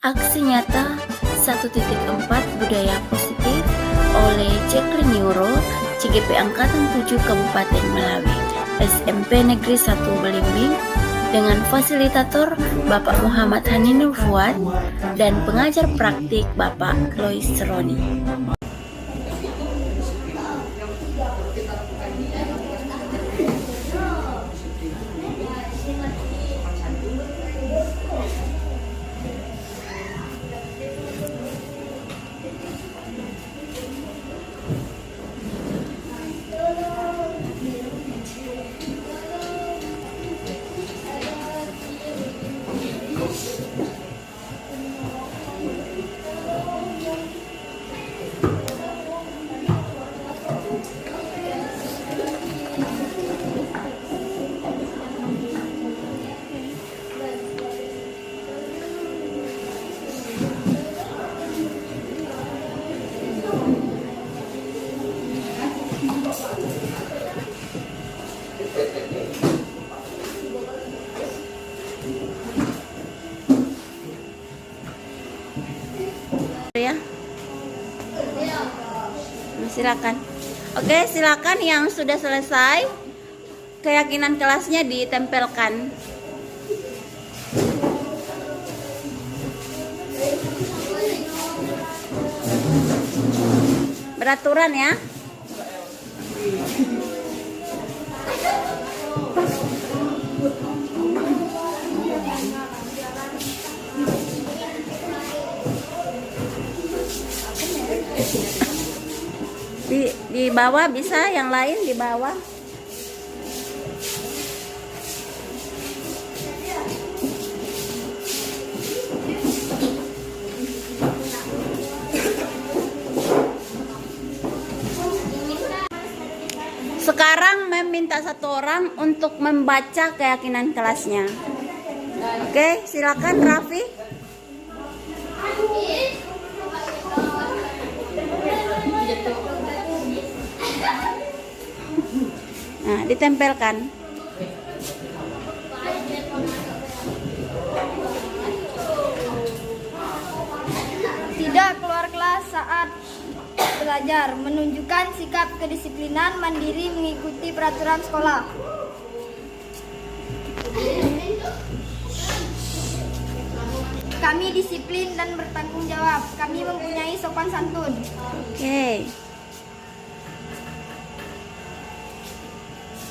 Aksi nyata 1.4 Budaya Positif oleh Jacqueline Neuro, CGP Angkatan 7 Kabupaten Melawi, SMP Negeri 1 Belimbing, dengan fasilitator Bapak Muhammad Haninul Fuad dan pengajar praktik Bapak Lois Roni. Ya, silakan. Oke, silakan yang sudah selesai keyakinan kelasnya ditempelkan. Beraturan ya. Di bawah bisa, yang lain di bawah. Sekarang meminta satu orang untuk membaca keyakinan kelasnya. Oke, silakan Raffi. Nah, ditempelkan. Tidak keluar kelas saat belajar, menunjukkan sikap kedisiplinan, mandiri, mengikuti peraturan sekolah. Kami disiplin dan bertanggung jawab. Kami mempunyai sopan santun. Oke.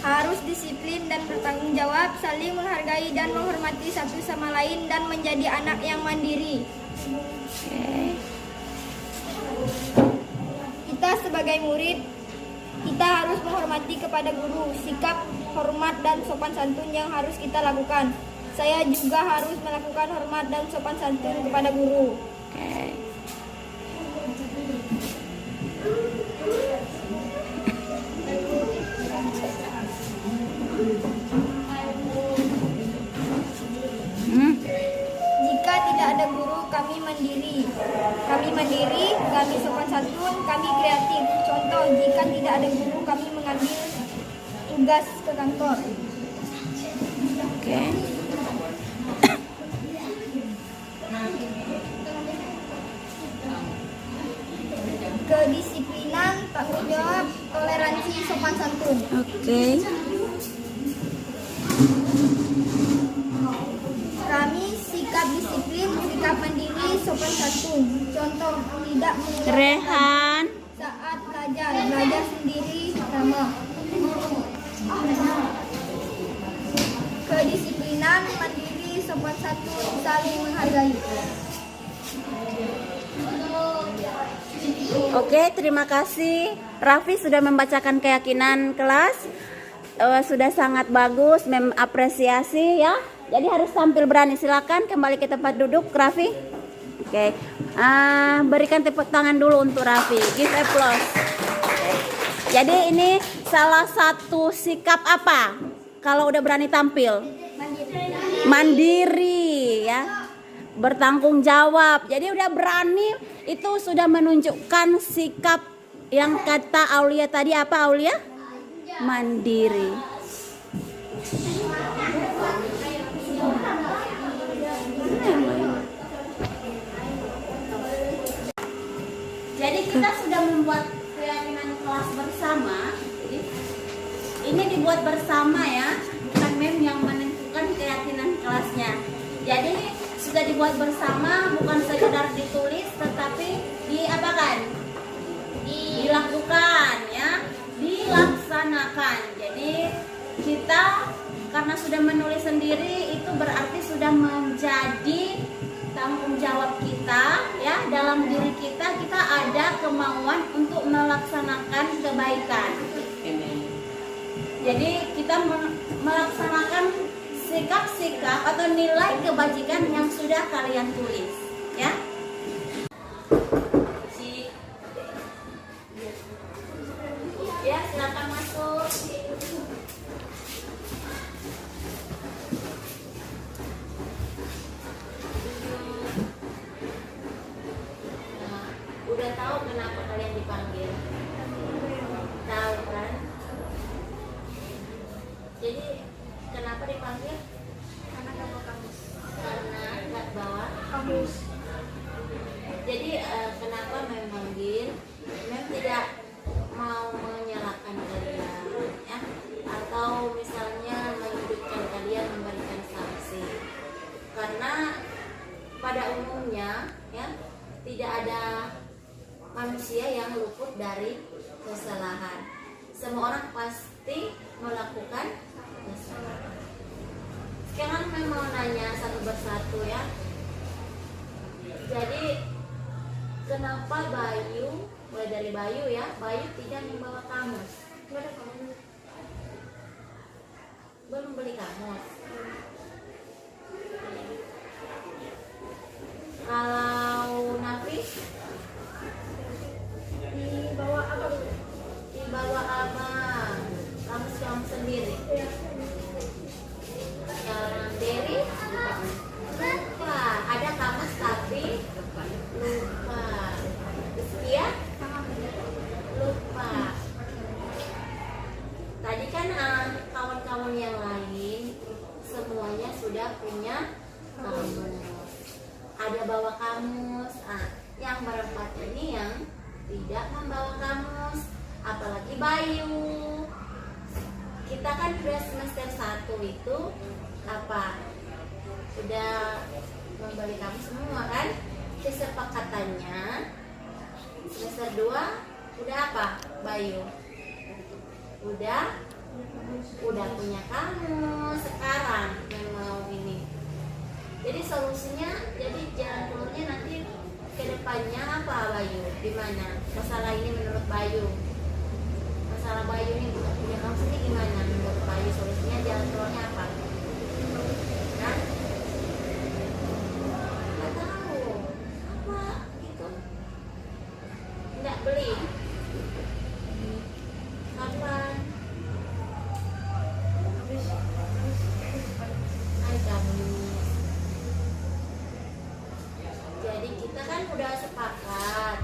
Harus disiplin dan bertanggung jawab, saling menghargai dan menghormati satu sama lain, dan menjadi anak yang mandiri. Oke. Kita sebagai murid, kita harus menghormati kepada guru. Sikap, hormat, dan sopan santun yang harus kita lakukan. Saya juga harus melakukan hormat dan sopan santun kepada guru. Oke. Jika tidak ada guru, kami mandiri. Kami sopan santun, kami kreatif. Contoh, jika tidak ada guru, kami mengambil tugas ke kantor. Oke. Kedisiplinan, tanggung jawab, toleransi, sopan santun. Oke. Kami sikap disiplin, sikap mandiri, sopan santun. Contoh, tidak mengeluarkan Rehan. saat belajar sendiri, ramah. Kedisiplinan, mandiri, sopan santun, saling menghargai. Oke, terima kasih. Raffi sudah membacakan keyakinan kelas. Sudah sangat bagus, mengapresiasi ya. Jadi harus tampil berani. Silakan kembali ke tempat duduk, Raffi. Oke. Berikan tepuk tangan dulu untuk Raffi. Give applause. Oke. Jadi ini salah satu sikap apa? Kalau udah berani tampil? Mandiri ya. Bertanggung jawab. Jadi udah berani, itu sudah menunjukkan sikap yang kata Aulia tadi apa, Aulia? Mandiri. kita sudah membuat keyakinan kelas bersama. Jadi, ini dibuat bersama ya, bukan mem yang menentukan keyakinan kelasnya. Jadi sudah dibuat bersama, bukan sekedar ditulis, tetapi diapakan? Dilakukan ya, dilaksanakan. Jadi kita karena sudah menulis sendiri, itu berarti sudah menjadi tanggung jawab kita ya, dalam diri kita ada kemauan untuk melaksanakan kebaikan. Jadi kita melaksanakan sikap-sikap atau nilai kebajikan yang sudah kalian tulis ya. Ya, silakan masuk. Udah tahu kenapa kalian dipanggil? Tahu kan? Jadi kenapa dipanggil? Karena nggak bawa kamus. Karena nggak bawa. Kamus. Jadi kenapa memanggil? Mem tidak mau menyalahkan kalian ya, atau misalnya menyudutkan kalian, memberikan sanksi. Karena pada umumnya ya, tidak ada manusia yang luput dari kesalahan. Semua orang pasti melakukan kesalahan. Sekarang memang nanya satu persatu ya. Jadi kenapa Bayu, mulai dari Bayu ya, Bayu tidak membawa kamus? Nggak ada kamus. Belum beli kamus. Kalau Nafis Dibawa apa? dibawa abang, kamus kamu sendiri. Kalau Dery lupa, ada kamus tapi lupa. Rizkia lupa. Tadi kan kawan-kawan yang lain semuanya sudah punya kamus. Ada bawa kamus. Yang berempat ini yang tidak membawa kamus, apalagi Bayu. Kita kan udah semester 1 itu apa? Udah membeli kamus semua kan? Kesepakatannya semester 2 udah apa, Bayu? Udah punya kamus sekarang yang mau ini. Jadi solusinya, jadi jalan keluarnya nanti ke depannya apa, Bayu? Gimana? Masalah ini menurut Bayu? Masalah Bayu ini bukan punya kamus ini gimana menurut Bayu? Solusinya jalan keluarnya apa? Nah? Nggak tahu. Apa gitu? Nggak beli? Kapan? Hari Kamis. Jadi kita kan udah sepakat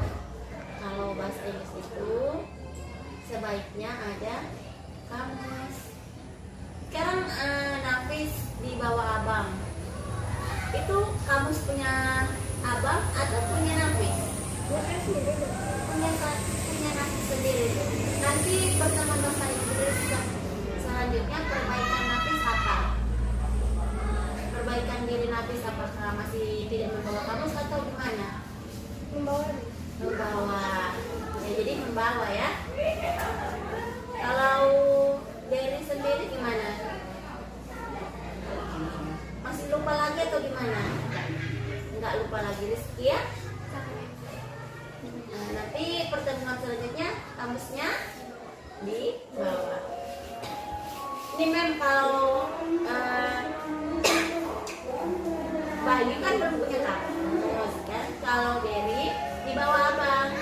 kalau bahasa Inggris itu sebaiknya ada kamus. Sekarang Nafis dibawa abang. Itu kamus punya abang atau punya Nafis? Punya Nafis sendiri. Nanti pertemuan bahasa Inggris selanjutnya perbaikan Nafis apa? Perbaikan diri Nafis apakah masih tidak membawa kamus atau gimana? Membawa. Ya, jadi membawa ya. Kalau Dery sendiri gimana? Masih lupa lagi atau gimana? Enggak lupa lagi. Rizky ya? Nah, nanti pertemuan selanjutnya kamusnya dibawa. Ini mem kalau Bayu kan belum punya kamus kan? Kalau Dery dibawa abang.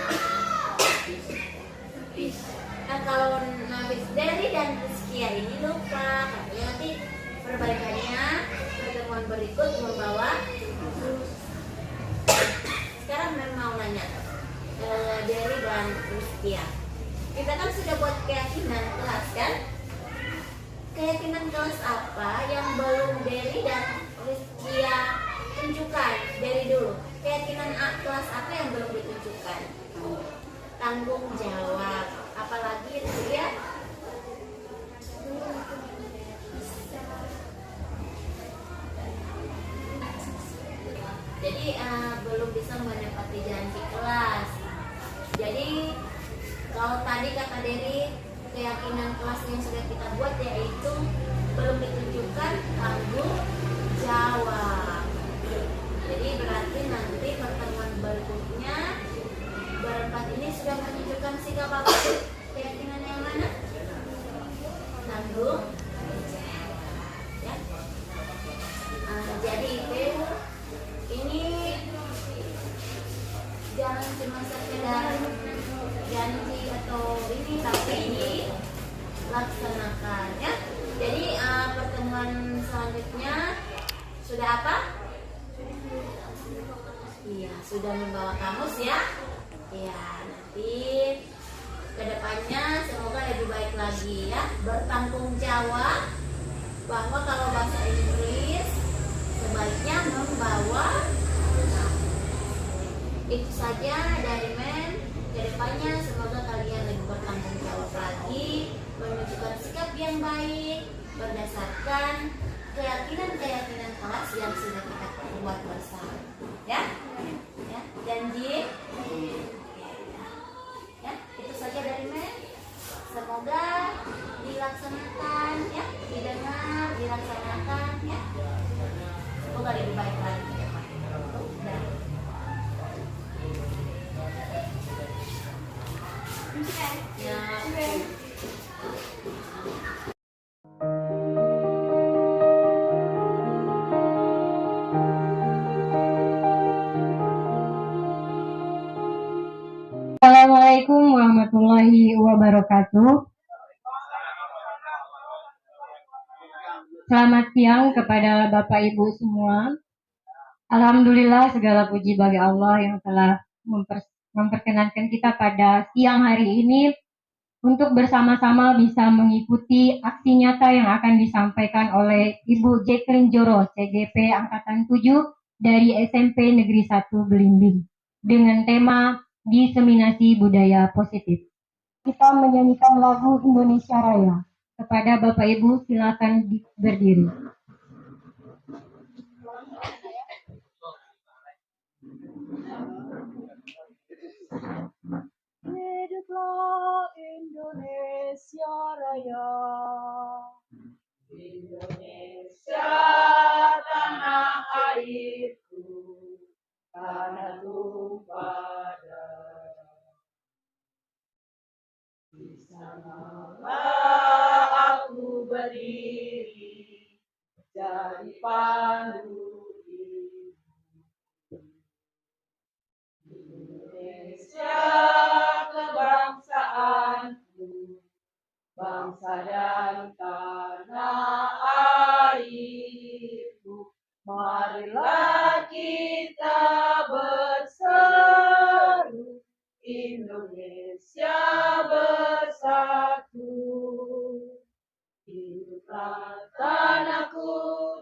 Nah kalau Nafis, Dery dan Rizkia ini lupa, katanya nanti perbaikannya pertemuan berikut membawa. Sekarang memang mau nanya Dery dan Rizkia, kita kan sudah buat keyakinan kelas kan? Keyakinan kelas apa yang belum Dery dan Rizkia tunjukkan? Dery dulu, keyakinan kelas apa yang belum ditunjukkan? bertanggung jawab. Apalagi itu ya? Jadi belum bisa menepati janji kelas. Jadi kalau tadi kata Dery, keyakinan kelas yang sudah kita buat yaitu belum ditunjukkan tanggung jawab. Jadi berarti nanti pertemuan berikutnya berempat ini sudah menunjukkan sikap apa? Keyakinan yang mana? Tanggung jawab. Ya. Jadi itu ini jangan cuma sekedar janji atau ini, tapi ini laksanakan ya. Jadi pertemuan selanjutnya sudah apa? Iya, sudah membawa kamus ya. Iya, nanti kedepannya semoga lebih baik lagi ya. Bertanggung jawab bahwa kalau bahasa Inggris sebaiknya membawa itu saja dari Men. Kedepannya semoga kalian lebih bertanggung jawab lagi, menunjukkan sikap yang baik berdasarkan keyakinan kelas yang sudah kita buat bersama. Ya, ya, janji. Ya, itu saja dari Men. Semoga dilaksanakan ya, didengar, dilaksanakan ya. Semoga lebih baik lagi ke depan. Ya. Assalamualaikum warahmatullahi wabarakatuh. Selamat siang kepada Bapak Ibu semua. Alhamdulillah segala puji bagi Allah yang telah memperkenankan kita pada siang hari ini untuk bersama-sama bisa mengikuti aksi nyata yang akan disampaikan oleh Ibu Jacqueline Joro, CGP Angkatan 7 dari SMP Negeri 1 Belimbing dengan tema diseminasi budaya positif. Kita menyanyikan lagu Indonesia Raya. Kepada Bapak Ibu silakan berdiri. Hiduplah Indonesia Raya. Indonesia tanah airku, tanah tumpah darah. Di sanalah aku berdiri, jadi pandu hidup. Indonesia kebangsaanku, bangsa dan tanah airku. Marilah kita berseru, Indonesia bersatu. Hiduplah tanahku,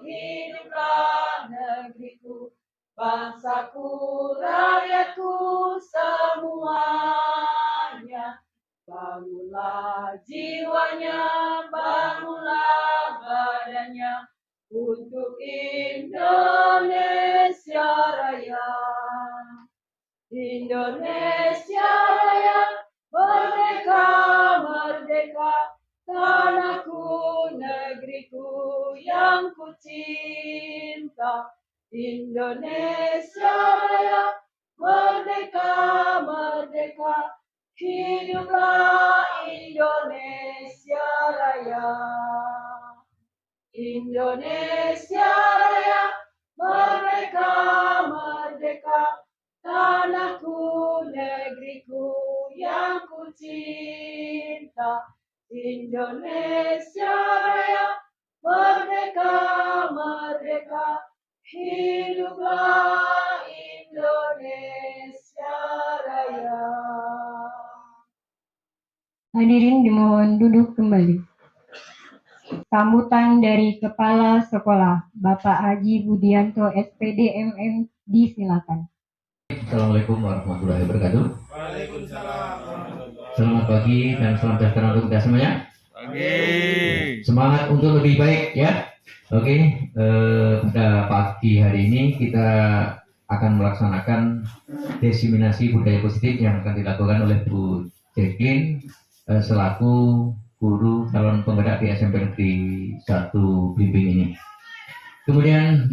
hiduplah negeriku, bangsaku, rakyatku semuanya. Bangunlah jiwanya, bangunlah badannya untuk Indonesia Raya. Indonesia Raya, merdeka, merdeka, tanahku, negeriku yang ku cinta. Indonesia Raya, merdeka, merdeka, hiduplah Indonesia Raya. Indonesia Raya, merdeka, merdeka, tanahku, negeriku yang ku cinta. Indonesia Raya, merdeka, merdeka, hiduplah Indonesia Raya. Hadirin dimohon duduk kembali. Sambutan dari Kepala Sekolah, Bapak Haji Budianto SPD MM, disilakan. Assalamualaikum warahmatullahi wabarakatuh. Selamat pagi dan selamat sejahtera untuk kita semuanya. Semangat untuk lebih baik ya. Oke, pada pagi hari ini kita akan melaksanakan diseminasi budaya positif yang akan dilakukan oleh Bu Jacqueline selaku guru calon penggerak di SMP Negeri 1 Blimbing ini. Kemudian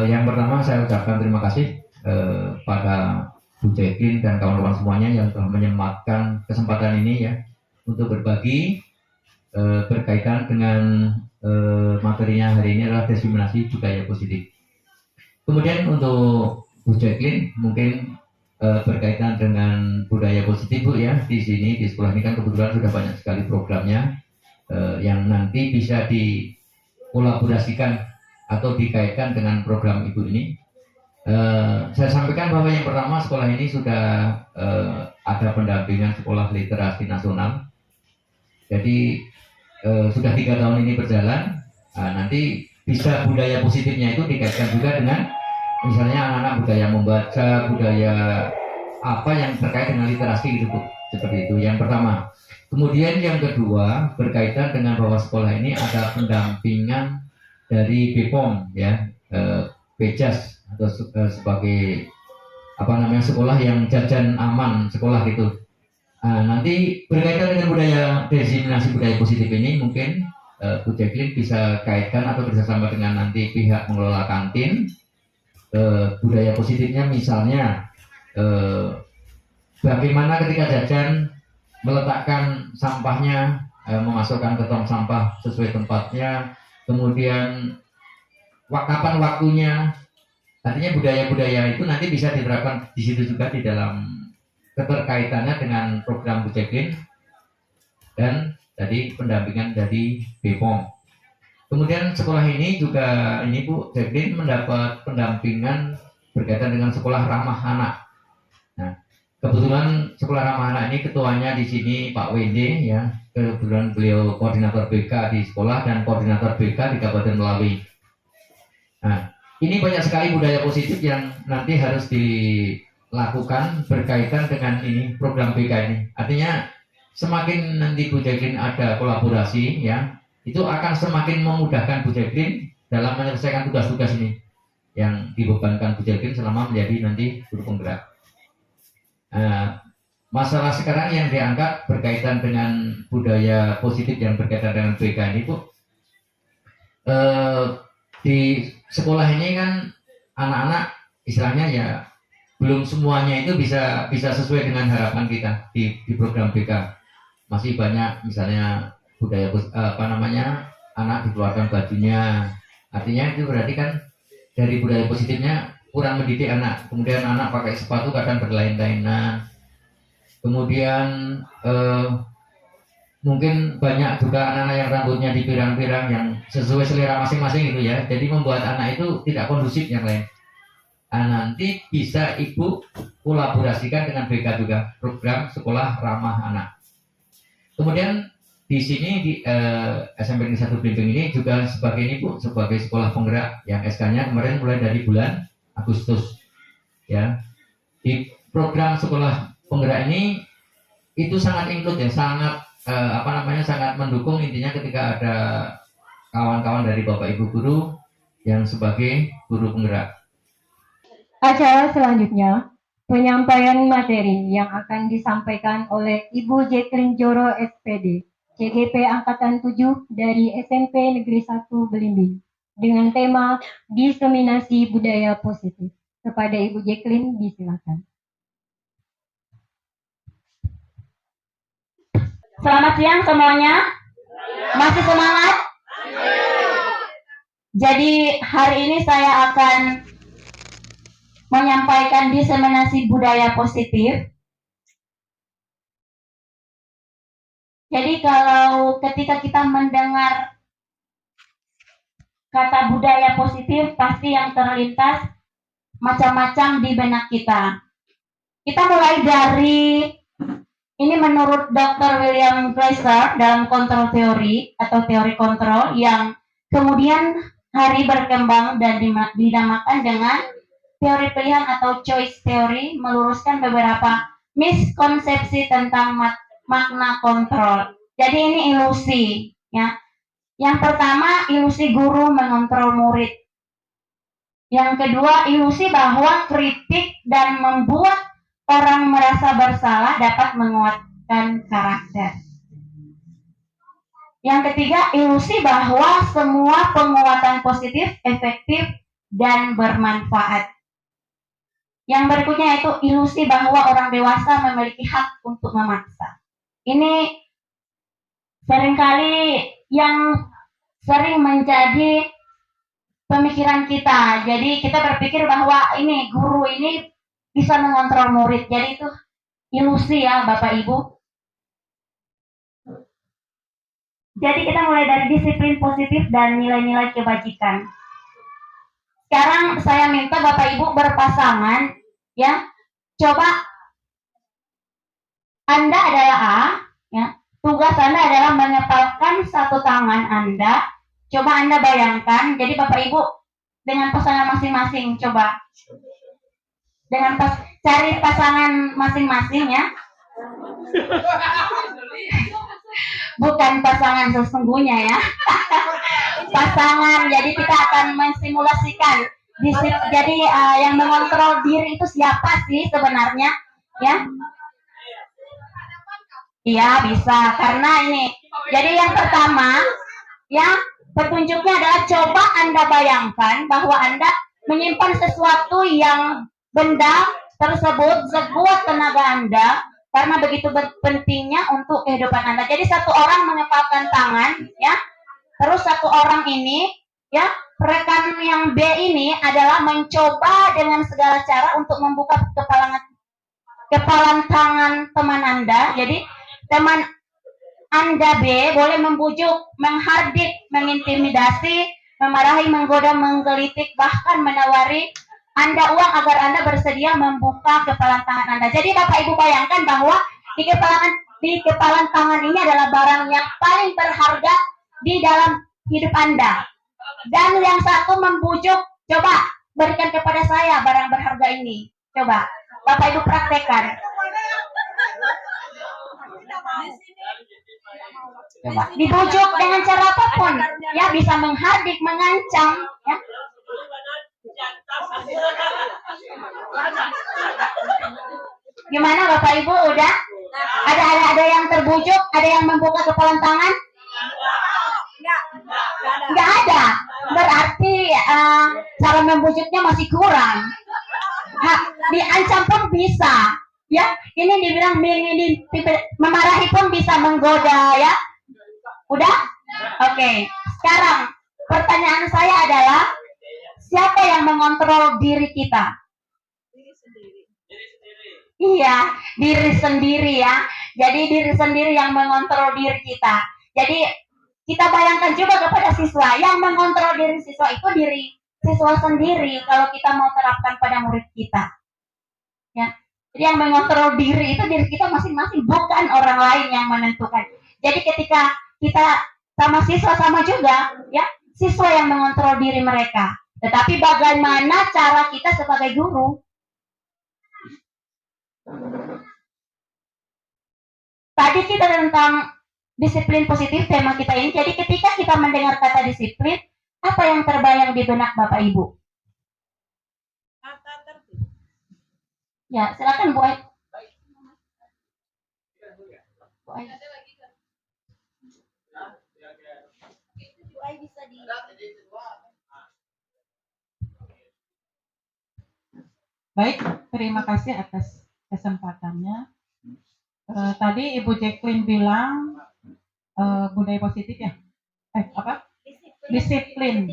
yang pertama saya ucapkan terima kasih pada Bu Jacqueline dan kawan-kawan semuanya yang telah menyempatkan kesempatan ini ya untuk berbagi berkaitan dengan materinya hari ini adalah diseminasi budaya positif. Kemudian untuk Bu Jacqueline mungkin berkaitan dengan budaya positif Bu ya, di sini di sekolah ini kan kebetulan sudah banyak sekali programnya yang nanti bisa dikolaborasikan atau dikaitkan dengan program Ibu ini. Saya sampaikan bahwa yang pertama sekolah ini sudah ada pendampingan sekolah literasi nasional. Jadi sudah 3 tahun ini berjalan. Nanti bisa budaya positifnya itu dikaitkan juga dengan misalnya anak-anak budaya membaca, budaya apa yang terkait dengan literasi gitu Bu. Seperti itu yang pertama. Kemudian yang kedua berkaitan dengan bahwa sekolah ini ada pendampingan dari BPOM ya, Bejas atau sebagai apa namanya sekolah yang jajan aman sekolah gitu. Nanti berkaitan dengan budaya diseminasi budaya positif ini mungkin Bu Jacqueline bisa kaitkan atau bersama dengan nanti pihak pengelola kantin. Budaya positifnya misalnya bagaimana ketika jajan meletakkan sampahnya, memasukkan ke tong sampah sesuai tempatnya, kemudian kapan waktunya. Artinya budaya-budaya itu nanti bisa diterapkan di situ juga di dalam keterkaitannya dengan program Bu Jacqueline dan tadi pendampingan dari BPOM. Kemudian sekolah ini juga ini Bu Jacqueline mendapat pendampingan berkaitan dengan sekolah ramah anak. Nah, kebetulan sekolah ramah anak ini ketuanya di sini Pak Wende ya. Kebetulan beliau koordinator BK di sekolah dan koordinator BK di Kabupaten Melawi. Nah, ini banyak sekali budaya positif yang nanti harus dilakukan berkaitan dengan ini program BK ini. Artinya semakin nanti Bu Jacqueline ada kolaborasi ya, itu akan semakin memudahkan Bu Jacqueline dalam menyelesaikan tugas-tugas ini yang dibebankan Bu Jacqueline selama menjadi nanti guru penggerak. Masalah sekarang yang diangkat berkaitan dengan budaya positif yang berkaitan dengan BK ini Bu, di sekolah ini kan anak-anak istilahnya ya belum semuanya itu bisa sesuai dengan harapan kita di program BK. Masih banyak misalnya budaya anak dikeluarkan bajunya, artinya itu berarti kan dari budaya positifnya kurang mendidik anak. Kemudian anak pakai sepatu kadang berlain-lainan, kemudian mungkin banyak juga anak-anak yang rambutnya dipirang-pirang yang sesuai selera masing-masing gitu ya, jadi membuat anak itu tidak kondusif yang lain. Nanti bisa Ibu kolaborasikan dengan BK juga, program sekolah ramah anak. Kemudian di sini di SMP Negeri 1 Blimbing ini juga sebagai ini Bu, sebagai sekolah penggerak yang SK-nya kemarin mulai dari bulan Agustus ya. Di program sekolah penggerak ini itu sangat include ya, sangat sangat mendukung. Intinya ketika ada kawan-kawan dari Bapak Ibu guru yang sebagai guru penggerak. Acara selanjutnya penyampaian materi yang akan disampaikan oleh Ibu Jacqueline Joro SPD, CGP Angkatan 7 dari SMP Negeri 1 Belimbing dengan tema diseminasi budaya positif. Kepada Ibu Jacqueline disilakan. Selamat siang semuanya. Masih semangat? Jadi hari ini saya akan menyampaikan diseminasi budaya positif. Jadi kalau ketika kita mendengar kata budaya positif, pasti yang terlintas macam-macam di benak kita. Kita mulai dari, ini menurut Dr. William Glasser dalam kontrol teori atau teori kontrol yang kemudian hari berkembang dan dinamakan dengan teori pilihan atau choice theory, meluruskan beberapa miskonsepsi tentang makna kontrol. Jadi ini ilusi, ya. Yang pertama, ilusi guru mengontrol murid. Yang kedua, ilusi bahwa kritik dan membuat orang merasa bersalah dapat menguatkan karakter. Yang ketiga, ilusi bahwa semua penguatan positif, efektif, dan bermanfaat. Yang berikutnya yaitu ilusi bahwa orang dewasa memiliki hak untuk memaksa. Ini seringkali yang sering menjadi pemikiran kita. Jadi kita berpikir bahwa ini guru ini bisa mengontrol murid. Jadi itu ilusi ya Bapak Ibu. Jadi kita mulai dari disiplin positif dan nilai-nilai kebajikan. Sekarang saya minta Bapak Ibu berpasangan, ya. Coba Anda adalah A, ya. Tugas Anda adalah mengepalkan satu tangan Anda. Coba Anda bayangkan, jadi Bapak Ibu dengan pasangan masing-masing, coba. Cari pasangan masing-masing ya. Bukan pasangan sesungguhnya ya. Pasangan, jadi kita akan mensimulasikan. Jadi yang mengontrol diri itu siapa sih sebenarnya? Ya. Iya bisa, karena ini. Jadi yang pertama, ya petunjuknya adalah coba Anda bayangkan bahwa Anda menyimpan sesuatu yang benda tersebut sekuat tenaga Anda karena begitu pentingnya untuk kehidupan Anda. Jadi satu orang mengepalkan tangan, ya. Terus satu orang ini, ya, rekan yang B ini adalah mencoba dengan segala cara untuk membuka kepalan tangan teman Anda. Jadi teman Anda B boleh membujuk, menghardik, mengintimidasi, memarahi, menggoda, menggelitik, bahkan menawari Anda uang agar Anda bersedia membuka kepalan tangan Anda. Jadi Bapak Ibu bayangkan bahwa di kepalan tangan ini adalah barang yang paling berharga di dalam hidup Anda. Dan yang satu membujuk, coba berikan kepada saya barang berharga ini. Coba Bapak Ibu praktekkan. Coba dibujuk dengan cara apapun, ya, bisa menghardik, mengancam, ya. Gimana Bapak Ibu, udah? Ada yang terbujuk, ada yang membuka kepalan tangan? Nggak ada. Berarti cara membujuknya masih kurang. Diancam pun bisa, ya. Ini dibilang memarahi pun bisa, menggoda, ya. Udah? Oke. Sekarang pertanyaan saya adalah, siapa yang mengontrol diri kita? Iya, diri sendiri ya. Jadi diri sendiri yang mengontrol diri kita. Jadi kita bayangkan juga kepada siswa, yang mengontrol diri siswa itu diri siswa sendiri kalau kita mau terapkan pada murid kita. Ya. Jadi yang mengontrol diri itu diri kita masing-masing, bukan orang lain yang menentukan. Jadi ketika kita sama siswa sama juga, ya, siswa yang mengontrol diri mereka. Tetapi bagaimana cara kita sebagai guru? Tadi kita tentang disiplin positif tema kita ini. Jadi ketika kita mendengar kata disiplin, apa yang terbayang di benak Bapak Ibu? Ya, silakan Bu Ai. Bu Ai. Baik, terima kasih atas kesempatannya. Tadi Ibu Jacqueline bilang budaya positif ya? Apa? Disiplin.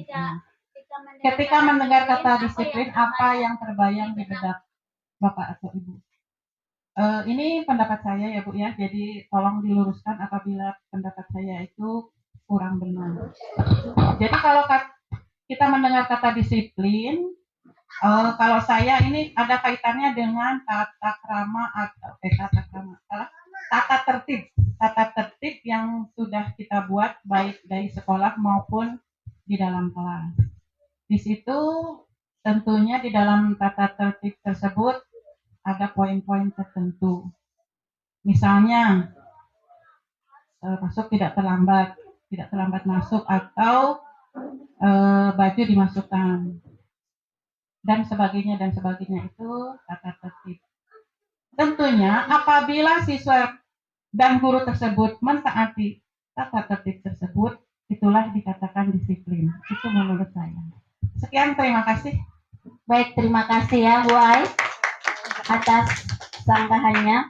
Ketika mendengar kata disiplin, apa yang terbayang di benak Bapak atau Ibu? Ini pendapat saya ya Bu ya, jadi tolong diluruskan apabila pendapat saya itu kurang benar. Jadi kalau kita mendengar kata disiplin, kalau saya ini ada kaitannya dengan tata tertib yang sudah kita buat baik dari sekolah maupun di dalam kelas. Di situ tentunya di dalam tata tertib tersebut ada poin-poin tertentu. Misalnya masuk tidak terlambat masuk, atau baju dimasukkan, dan sebagainya itu tata tertib. Tentunya apabila siswa dan guru tersebut mentaati tata tertib tersebut, itulah dikatakan disiplin. Itu menurut saya. Sekian, terima kasih. Baik, terima kasih ya Bu Ai atas sanggahannya.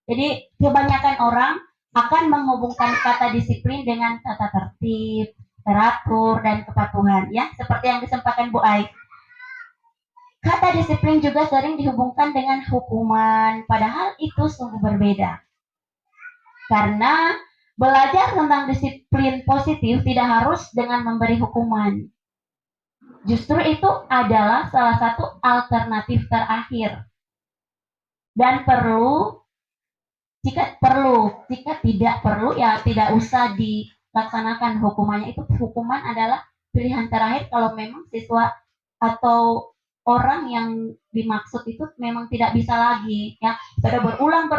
Jadi kebanyakan orang akan menghubungkan kata disiplin dengan tata tertib, teratur, dan kepatuhan, ya, seperti yang disampaikan Bu Ai. Kata disiplin juga sering dihubungkan dengan hukuman, padahal itu sungguh berbeda. Karena belajar tentang disiplin positif tidak harus dengan memberi hukuman. Justru itu adalah salah satu alternatif terakhir. Dan jika tidak perlu, ya tidak usah dilaksanakan hukumannya. Itu hukuman adalah pilihan terakhir kalau memang siswa atau orang yang dimaksud itu memang tidak bisa lagi, ya. Sudah berulang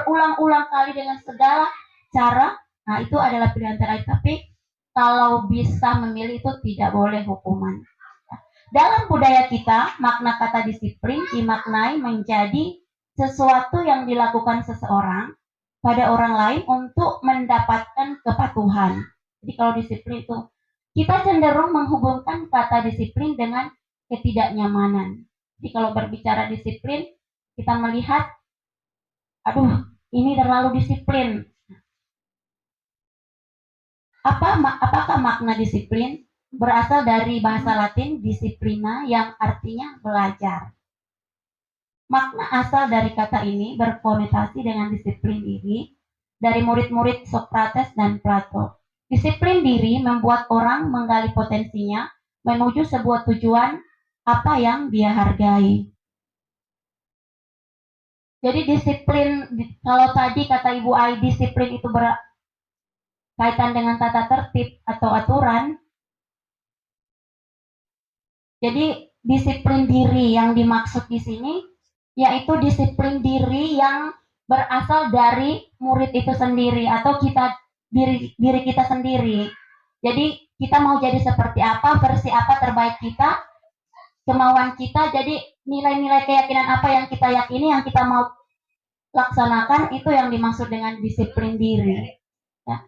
kali dengan segala cara, nah itu adalah pilihan terakhir. Tapi kalau bisa memilih itu tidak boleh hukuman. Dalam budaya kita, makna kata disiplin dimaknai menjadi sesuatu yang dilakukan seseorang pada orang lain untuk mendapatkan kepatuhan. Jadi kalau disiplin itu, kita cenderung menghubungkan kata disiplin dengan ketidaknyamanan. Jadi kalau berbicara disiplin, kita melihat, aduh, ini terlalu disiplin. Apakah makna disiplin? Berasal dari bahasa Latin disciplina yang artinya belajar. Makna asal dari kata ini berkonotasi dengan disiplin diri dari murid-murid Socrates dan Plato. Disiplin diri membuat orang menggali potensinya menuju sebuah tujuan apa yang dia hargai. Jadi disiplin, kalau tadi kata Ibu Ai, disiplin itu berkaitan dengan tata tertib atau aturan. Jadi disiplin diri yang dimaksud di sini yaitu disiplin diri yang berasal dari murid itu sendiri atau diri kita sendiri. Jadi kita mau jadi seperti apa, versi apa terbaik kita, kemauan kita. Jadi nilai-nilai keyakinan apa yang kita yakini, yang kita mau laksanakan, itu yang dimaksud dengan disiplin diri. Ya.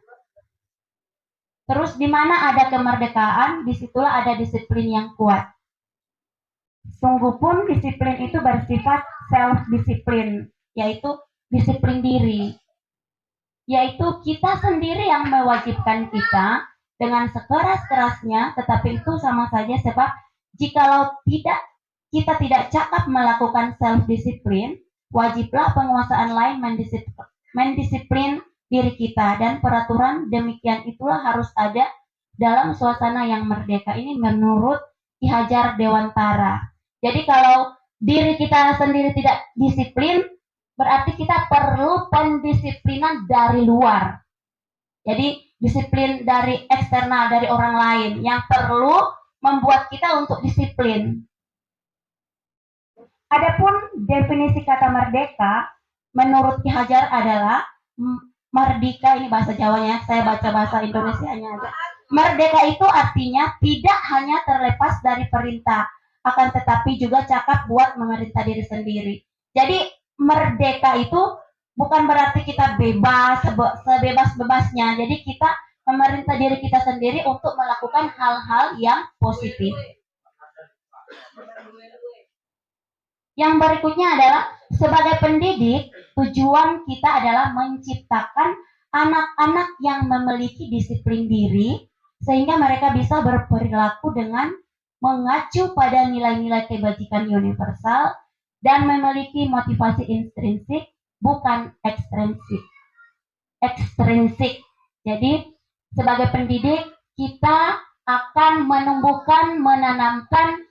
Terus di mana ada kemerdekaan, disitulah ada disiplin yang kuat. Sungguh pun disiplin itu bersifat self-disiplin, yaitu disiplin diri. Yaitu kita sendiri yang mewajibkan kita dengan sekeras-kerasnya, tetapi itu sama saja sebab jikalau kita tidak cakap melakukan self-disiplin, wajiblah penguasaan lain mendisiplin diri kita, dan peraturan demikian itulah harus ada dalam suasana yang merdeka ini menurut Ki Hajar Dewantara. Jadi kalau diri kita sendiri tidak disiplin, berarti kita perlu pendisiplinan dari luar. Jadi disiplin dari eksternal, dari orang lain yang perlu membuat kita untuk disiplin. Adapun definisi kata merdeka menurut Ki Hajar adalah merdeka, ini bahasa Jawanya, saya baca bahasa Indonesianya aja. Merdeka itu artinya tidak hanya terlepas dari perintah, akan tetapi juga cakap buat memerintah diri sendiri. Jadi merdeka itu bukan berarti kita bebas, sebebas-bebasnya. Jadi kita memerintah diri kita sendiri untuk melakukan hal-hal yang positif. Yang berikutnya adalah sebagai pendidik, tujuan kita adalah menciptakan anak-anak yang memiliki disiplin diri sehingga mereka bisa berperilaku dengan mengacu pada nilai-nilai kebajikan universal dan memiliki motivasi intrinsik bukan ekstrinsik. Jadi sebagai pendidik kita akan menanamkan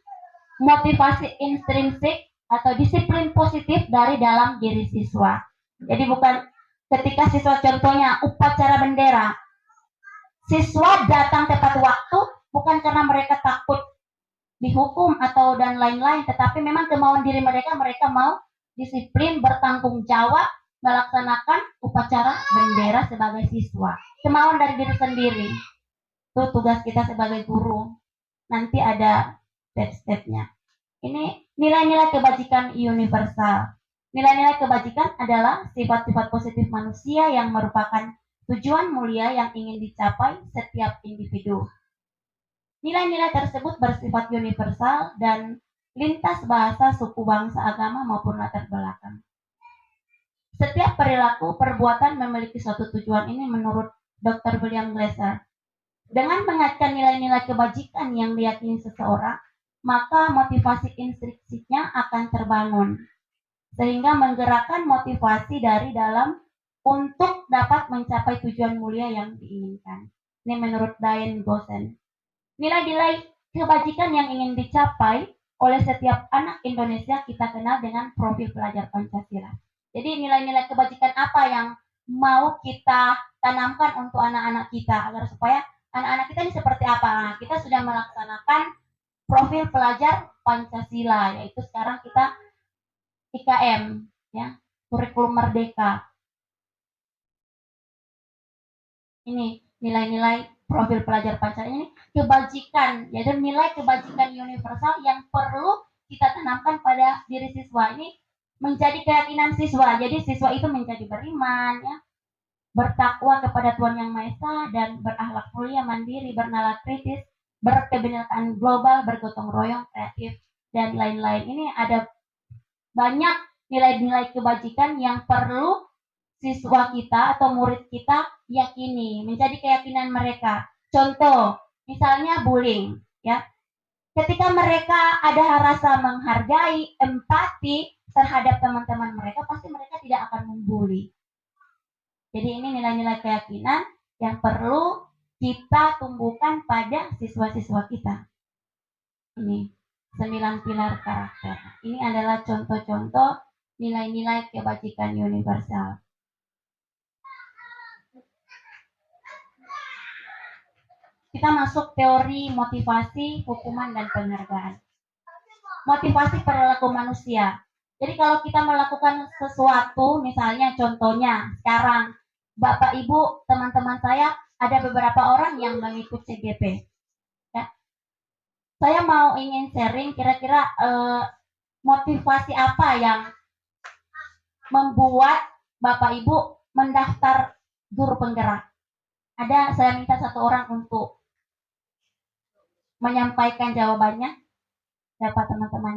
motivasi intrinsik atau disiplin positif dari dalam diri siswa. Jadi bukan ketika siswa, contohnya upacara bendera, siswa datang tepat waktu bukan karena mereka takut dihukum atau dan lain-lain, tetapi memang kemauan diri mereka mau disiplin, bertanggung jawab, melaksanakan upacara bendera sebagai siswa. Kemauan dari diri sendiri. Itu tugas kita sebagai guru. Nanti ada step-stepnya. Ini nilai-nilai kebajikan universal. Nilai-nilai kebajikan adalah sifat-sifat positif manusia yang merupakan tujuan mulia yang ingin dicapai setiap individu. Nilai-nilai tersebut bersifat universal dan lintas bahasa, suku, bangsa, agama, maupun latar belakang. Setiap perilaku, perbuatan memiliki suatu tujuan ini menurut Dr. William Glasser. Dengan mengaitkan nilai-nilai kebajikan yang diyakini seseorang, maka motivasi intrinsiknya akan terbangun, sehingga menggerakkan motivasi dari dalam untuk dapat mencapai tujuan mulia yang diinginkan. Ini menurut Diane Gosen. Nilai-nilai kebajikan yang ingin dicapai oleh setiap anak Indonesia kita kenal dengan profil pelajar Pancasila. Jadi nilai-nilai kebajikan apa yang mau kita tanamkan untuk anak-anak kita agar supaya anak-anak kita ini seperti apa? Nah, kita sudah melaksanakan profil pelajar Pancasila, yaitu sekarang kita IKM, ya, kurikulum merdeka. Ini nilai-nilai profil pelajar Pancasila ini kebajikan, yaitu nilai kebajikan universal yang perlu kita tanamkan pada diri siswa. Ini menjadi keyakinan siswa. Jadi siswa itu menjadi beriman, ya, bertakwa kepada Tuhan Yang Maha Esa, dan berakhlak mulia, mandiri, bernalar kritis, berkebinekaan global, bergotong royong, kreatif, dan lain-lain. Ini ada banyak nilai-nilai kebajikan yang perlu siswa kita atau murid kita yakini, menjadi keyakinan mereka. Contoh, misalnya bullying, ya. Ketika mereka ada rasa menghargai, empati terhadap teman-teman mereka, pasti mereka tidak akan membuli. Jadi ini nilai-nilai keyakinan yang perlu kita tumbuhkan pada siswa-siswa kita. Ini 9 pilar karakter. Ini adalah contoh-contoh nilai-nilai kebajikan universal. Kita masuk teori motivasi, hukuman, dan penghargaan. Motivasi perilaku manusia. Jadi kalau kita melakukan sesuatu, misalnya contohnya sekarang, Bapak, Ibu, teman-teman saya, ada beberapa orang yang mengikut CGP. Ya. Saya mau ingin sharing kira-kira motivasi apa yang membuat Bapak, Ibu mendaftar guru penggerak. Saya minta satu orang untuk menyampaikan jawabannya. Dapat teman-teman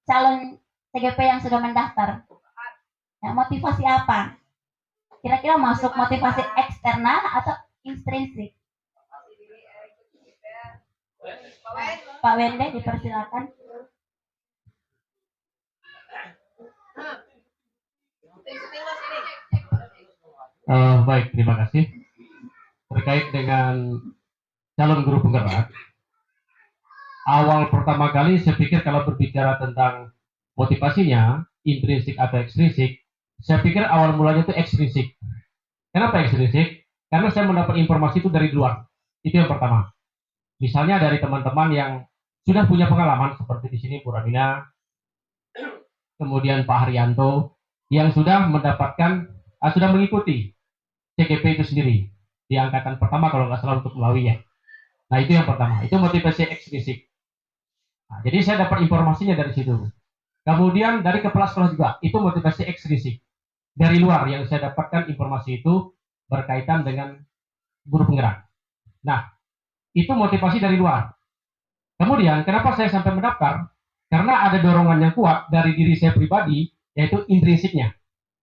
calon CGP yang sudah mendaftar. Ya, motivasi apa? Kira-kira masuk motivasi eksternal atau intrinsik? Pak Wende, dipersilakan. Baik, terima kasih. Terkait dengan calon guru penggerak, awal pertama kali saya pikir kalau berbicara tentang motivasinya, intrinsik atau ekstrinsik, saya pikir awal mulanya itu ekstrinsik. Kenapa ekstrinsik? Karena saya mendapat informasi itu dari luar. Itu yang pertama. Misalnya dari teman-teman yang sudah punya pengalaman, seperti di sini Bu Ramina, kemudian Pak Haryanto, yang sudah mendapatkan, sudah mengikuti CGP itu sendiri, di angkatan pertama kalau nggak salah untuk Melawi ya. Nah itu yang pertama, itu motivasi ekstrinsik. Nah, jadi saya dapat informasinya dari situ. Kemudian dari kepala sekolah juga, itu motivasi ekstrinsik. Dari luar yang saya dapatkan informasi itu berkaitan dengan guru penggerak. Nah, itu motivasi dari luar. Kemudian, kenapa saya sampai mendaftar? Karena ada dorongan yang kuat dari diri saya pribadi, yaitu intrinsiknya.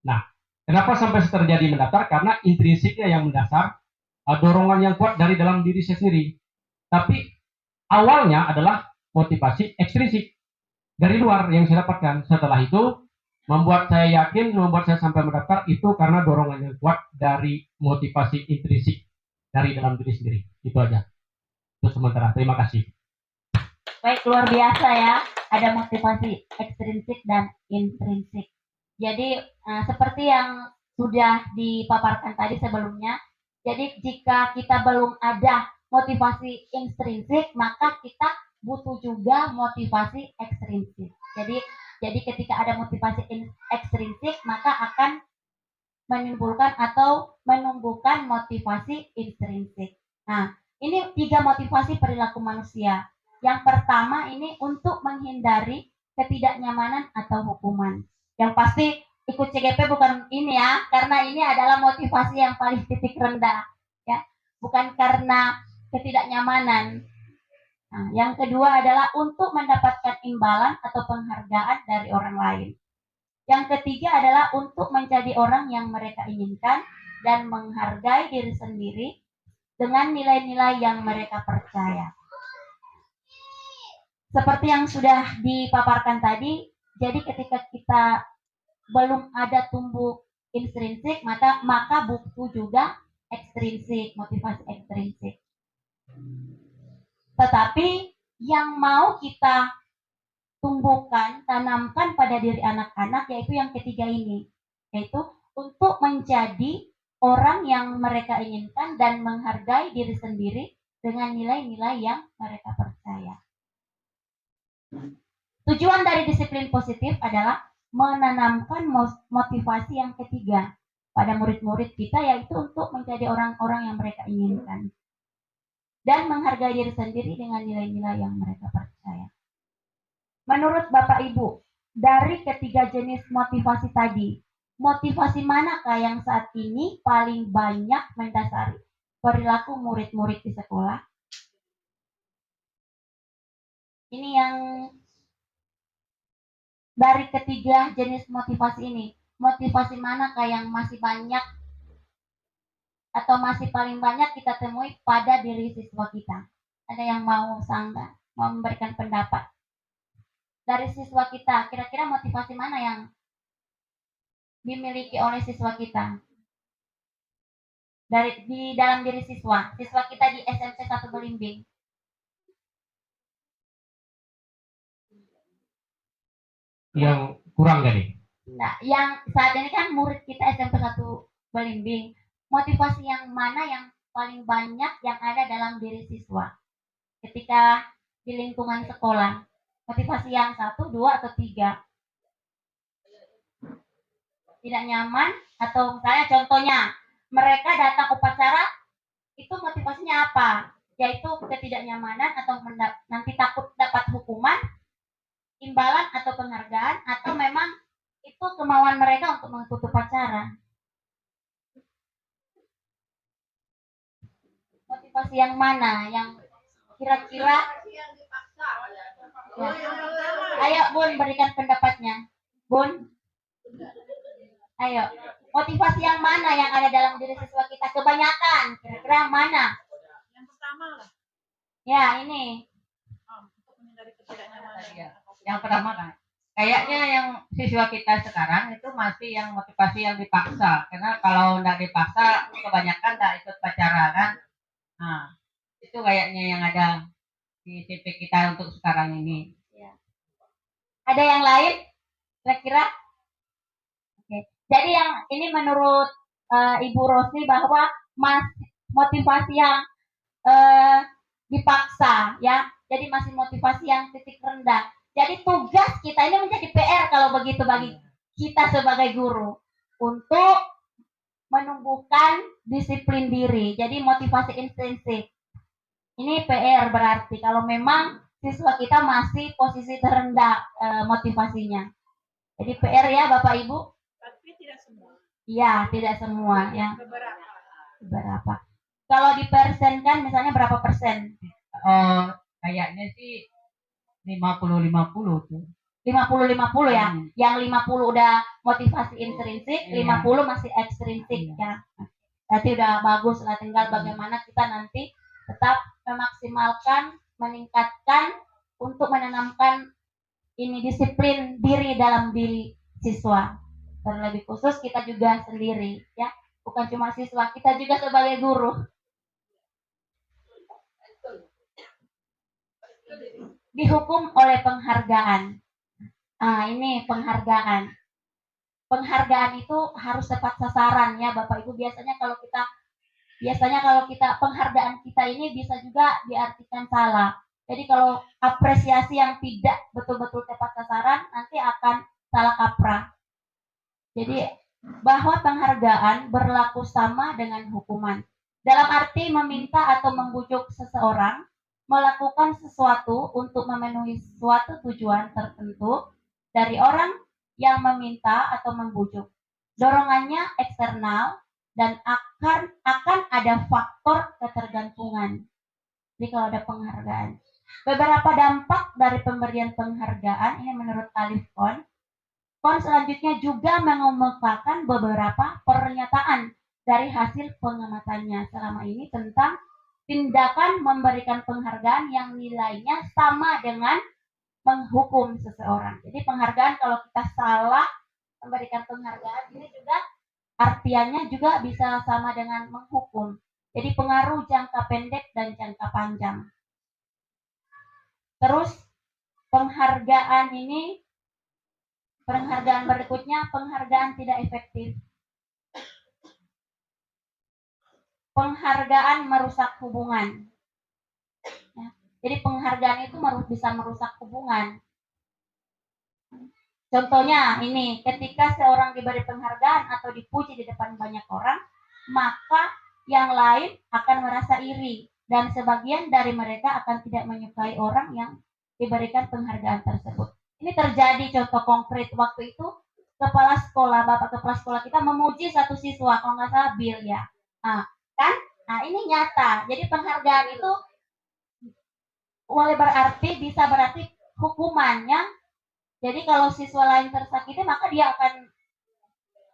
Nah, kenapa sampai terjadi mendaftar? Karena intrinsiknya yang mendasar, dorongan yang kuat dari dalam diri saya sendiri. Tapi awalnya adalah motivasi ekstrinsik dari luar yang saya dapatkan. Setelah itu membuat saya yakin, membuat saya sampai mendaftar itu karena dorongan yang kuat dari motivasi intrinsik dari dalam diri sendiri. Itu aja. Itu sementara. Terima kasih. Baik, luar biasa ya. Ada motivasi ekstrinsik dan intrinsik. Jadi seperti yang sudah dipaparkan tadi sebelumnya, jadi jika kita belum ada motivasi intrinsik, maka kita butuh juga motivasi ekstrinsik. Jadi Jadi ketika ada motivasi ekstrinsik, maka akan menimbulkan atau menumbuhkan motivasi intrinsik. Nah, ini 3 motivasi perilaku manusia. Yang pertama ini untuk menghindari ketidaknyamanan atau hukuman. Yang pasti ikut CGP bukan ini ya, karena ini adalah motivasi yang paling titik rendah, ya. Bukan karena ketidaknyamanan. Nah, yang kedua adalah untuk mendapatkan imbalan atau penghargaan dari orang lain. Yang ketiga adalah untuk menjadi orang yang mereka inginkan dan menghargai diri sendiri dengan nilai-nilai yang mereka percaya. Seperti yang sudah dipaparkan tadi, jadi ketika kita belum ada tumbuh intrinsik, maka butuh juga ekstrinsik, motivasi ekstrinsik. Tetapi yang mau kita tumbuhkan, tanamkan pada diri anak-anak yaitu yang ketiga ini, yaitu untuk menjadi orang yang mereka inginkan dan menghargai diri sendiri dengan nilai-nilai yang mereka percaya. Tujuan dari disiplin positif adalah menanamkan motivasi yang ketiga pada murid-murid kita, yaitu untuk menjadi orang-orang yang mereka inginkan dan menghargai diri sendiri dengan nilai-nilai yang mereka percaya. Menurut Bapak Ibu, dari ketiga jenis motivasi tadi, motivasi manakah yang saat ini paling banyak mendasari perilaku murid-murid di sekolah? Ini yang dari ketiga jenis motivasi ini, motivasi manakah yang masih banyak atau masih paling banyak kita temui pada diri siswa kita? Ada yang mau sanggah, mau memberikan pendapat? Dari siswa kita, kira-kira motivasi mana yang dimiliki oleh siswa kita? Di dalam diri siswa kita di SMP 1 Belimbing. Yang kurang tadi. Nah, yang saat ini kan murid kita SMP 1 Belimbing. Motivasi yang mana yang paling banyak yang ada dalam diri siswa ketika di lingkungan sekolah? Motivasi yang 1, 2, atau 3? Tidak nyaman, atau misalnya contohnya mereka datang upacara, itu motivasinya apa? Yaitu ketidaknyamanan atau nanti takut dapat hukuman, imbalan atau penghargaan, atau memang itu kemauan mereka untuk mengikuti upacara. Motivasi yang mana yang kira-kira? Ya. Ayo Bun, berikan pendapatnya. Bun, ayo, motivasi yang mana yang ada dalam diri siswa kita? Kebanyakan, kira-kira yang mana? Yang pertama lah. Ya, ini. Untuk menghindari ketidaknyamanan. Yang pertama kan, kayaknya yang siswa kita sekarang itu masih yang motivasi yang dipaksa. Karena kalau nggak dipaksa, kebanyakan nggak ikut pacaran kan. Nah, itu kayaknya yang ada di tipe kita untuk sekarang ini. Ya. Ada yang lain? Kira-kira? Oke. Jadi yang ini menurut Ibu Rosni bahwa motivasi yang dipaksa, ya. Jadi masih motivasi yang titik rendah. Jadi tugas kita ini menjadi PR kalau begitu bagi kita sebagai guru untuk menumbuhkan disiplin diri. Jadi motivasi intrinsik. Ini PR berarti kalau memang siswa kita masih posisi terendah motivasinya. Jadi PR ya Bapak Ibu. Tapi tidak semua. Iya, tidak semua ya. Beberapa. Kalau dipersenkan misalnya berapa persen? Kayaknya sih 50-50 tuh. 50-50 ya. Yang 50 udah motivasi intrinsik, Iya. 50 masih ekstrinsik ya. Berarti udah bagus lah, tinggal bagaimana kita nanti tetap memaksimalkan, meningkatkan untuk menanamkan ini disiplin diri dalam diri siswa. Terlebih khusus kita juga sendiri ya. Bukan cuma siswa, kita juga sebagai guru. Dihukum oleh penghargaan. Ini penghargaan. Penghargaan itu harus tepat sasaran ya Bapak Ibu. Biasanya kalau kita penghargaan kita ini bisa juga diartikan salah. Jadi kalau apresiasi yang tidak betul-betul tepat sasaran nanti akan salah kaprah. Jadi bahwa penghargaan berlaku sama dengan hukuman. Dalam arti meminta atau membujuk seseorang melakukan sesuatu untuk memenuhi suatu tujuan tertentu dari orang yang meminta atau membujuk. Dorongannya eksternal dan akan ada faktor ketergantungan. Jadi kalau ada penghargaan. Beberapa dampak dari pemberian penghargaan ini menurut Alif Kohn selanjutnya juga mengemukakan beberapa pernyataan dari hasil pengamatannya selama ini tentang tindakan memberikan penghargaan yang nilainya sama dengan menghukum seseorang. Jadi penghargaan kalau kita salah memberikan penghargaan ini juga artiannya juga bisa sama dengan menghukum. Jadi pengaruh jangka pendek dan jangka panjang. Terus penghargaan berikutnya, penghargaan tidak efektif. Penghargaan merusak hubungan. Ya, jadi penghargaan itu bisa merusak hubungan. Contohnya ini, ketika seorang diberi penghargaan atau dipuji di depan banyak orang, maka yang lain akan merasa iri dan sebagian dari mereka akan tidak menyukai orang yang diberikan penghargaan tersebut. Ini terjadi contoh konkret waktu itu bapak kepala sekolah kita memuji satu siswa, kalau nggak salah Bill ya. Nah ini nyata. Jadi penghargaan itu boleh bisa berarti hukumannya. Jadi kalau siswa lain tersakiti maka dia akan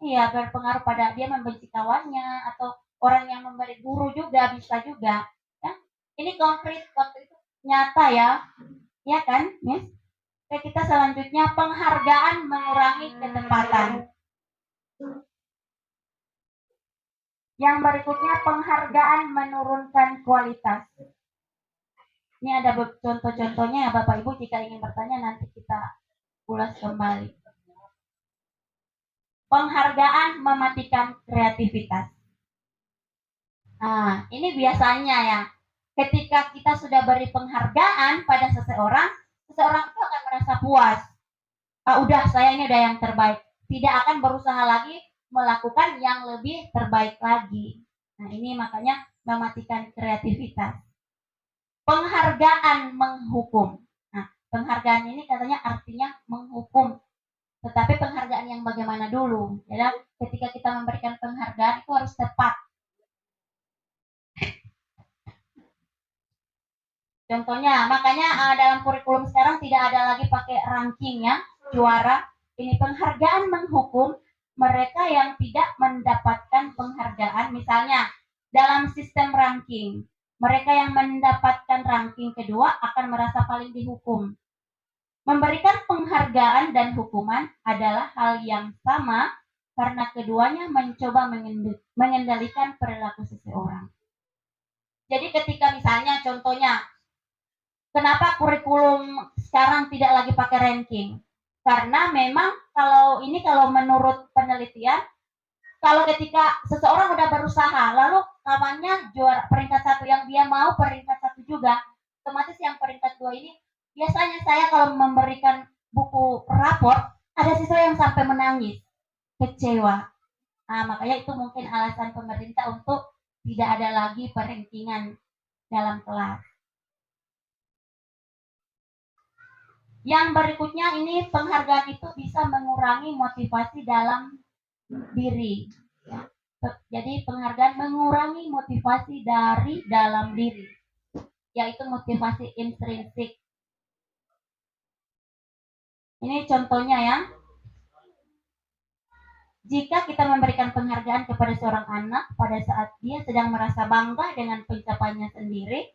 berpengaruh pada dia membenci kawannya atau orang yang memberi guru juga bisa juga. Ya. Ini konkret waktu itu nyata ya kan, Miss? Oke, kita selanjutnya penghargaan mengurangi ketepatan. Yang berikutnya penghargaan menurunkan kualitas. Ini ada contoh-contohnya ya Bapak Ibu, jika ingin bertanya nanti kita ulas kembali. Penghargaan mematikan kreativitas. Nah, ini biasanya ya, ketika kita sudah beri penghargaan pada seseorang itu akan merasa puas. Udah, saya ini udah yang terbaik. Tidak akan berusaha lagi melakukan yang lebih terbaik lagi. Nah, ini makanya mematikan kreativitas. Penghargaan menghukum. Nah, penghargaan ini katanya artinya menghukum. Tetapi penghargaan yang bagaimana dulu? Ya, ketika kita memberikan penghargaan itu harus tepat. Contohnya, makanya dalam kurikulum sekarang tidak ada lagi pakai ranking ya, juara. Ini penghargaan menghukum mereka yang tidak mendapatkan penghargaan. Misalnya, dalam sistem ranking, mereka yang mendapatkan ranking kedua akan merasa paling dihukum. Memberikan penghargaan dan hukuman adalah hal yang sama karena keduanya mencoba mengendalikan perilaku seseorang. Jadi ketika misalnya contohnya, kenapa kurikulum sekarang tidak lagi pakai ranking? Karena memang kalau menurut penelitian, kalau ketika seseorang udah berusaha, lalu kawannya juara peringkat 1 yang dia mau peringkat 1 juga, otomatis yang peringkat 2 ini, biasanya saya kalau memberikan buku raport, ada siswa yang sampai menangis, kecewa. Nah, makanya itu mungkin alasan pemerintah untuk tidak ada lagi perankingan dalam kelas. Yang berikutnya ini penghargaan itu bisa mengurangi motivasi dalam diri. Ya. Jadi penghargaan mengurangi motivasi dari dalam diri, yaitu motivasi intrinsik. Ini contohnya ya. Jika kita memberikan penghargaan kepada seorang anak pada saat dia sedang merasa bangga dengan pencapaiannya sendiri,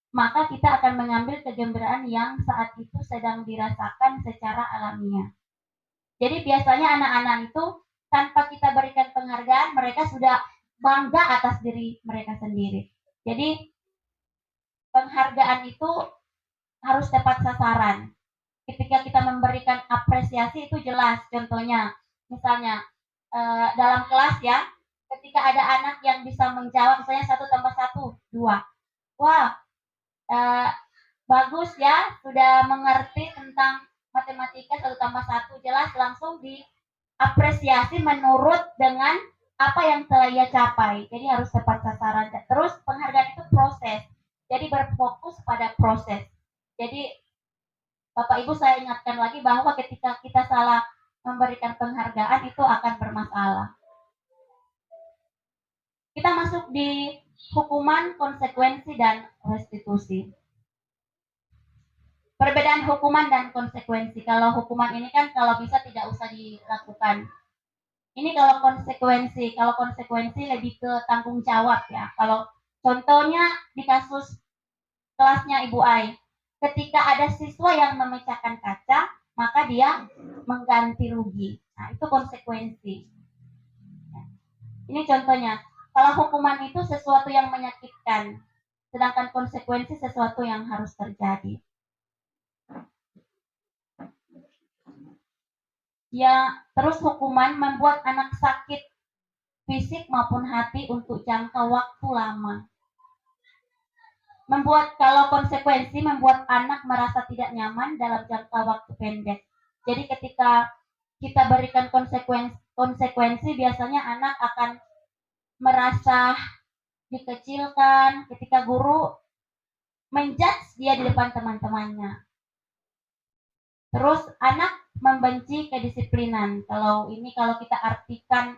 maka kita akan mengambil kegembiraan yang saat itu sedang dirasakan secara alamiah. Jadi biasanya anak-anak itu tanpa kita berikan penghargaan, mereka sudah bangga atas diri mereka sendiri. Jadi penghargaan itu harus tepat sasaran. Ketika kita memberikan apresiasi itu jelas. Contohnya, misalnya dalam kelas ya, ketika ada anak yang bisa menjawab misalnya 1 tambah 1, 2. Wah, eh, bagus ya, sudah mengerti tentang matematika 1+1 jelas, langsung diapresiasi menurut dengan apa yang telah ia capai. Jadi harus tepat sasaran. Terus penghargaan itu proses. Jadi berfokus pada proses. Jadi Bapak Ibu saya ingatkan lagi bahwa ketika kita salah memberikan penghargaan itu akan bermasalah. Kita masuk di hukuman, konsekuensi, dan restitusi. Perbedaan hukuman dan konsekuensi. Kalau hukuman ini kan kalau bisa tidak usah dilakukan. Ini kalau konsekuensi lebih ke tanggung jawab ya. Kalau contohnya di kasus kelasnya Ibu Ai, ketika ada siswa yang memecahkan kaca, maka dia mengganti rugi. Nah, itu konsekuensi. Ini contohnya. Kalau hukuman itu sesuatu yang menyakitkan, sedangkan konsekuensi sesuatu yang harus terjadi. Ya, terus hukuman membuat anak sakit fisik maupun hati untuk jangka waktu lama. Kalau konsekuensi membuat anak merasa tidak nyaman dalam jangka waktu pendek. Jadi ketika kita berikan konsekuensi biasanya anak akan merasa dikecilkan ketika guru menjudge dia di depan teman-temannya. Terus anak membenci kedisiplinan. Kalau kita artikan,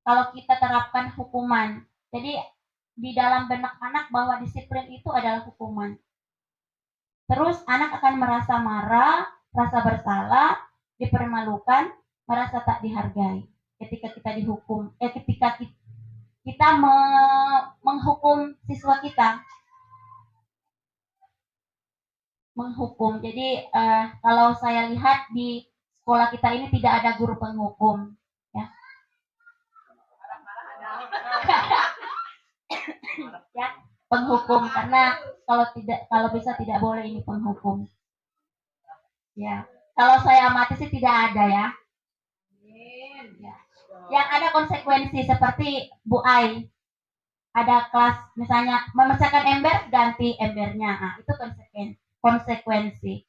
kalau kita terapkan hukuman. Jadi di dalam benak anak bahwa disiplin itu adalah hukuman. Terus anak akan merasa marah, rasa bersalah, dipermalukan, merasa tak dihargai. Ketika kita dihukum, ketika kita menghukum siswa kita. Menghukum. Jadi kalau saya lihat di sekolah kita ini tidak ada guru penghukum, ya. Ya, penghukum karena kalau bisa tidak boleh ini penghukum. Ya, kalau saya amati sih tidak ada ya. Ya. Yang ada konsekuensi seperti Bu Ai. Ada kelas misalnya memecahkan ember, ganti embernya. Nah, itu konsekuensi.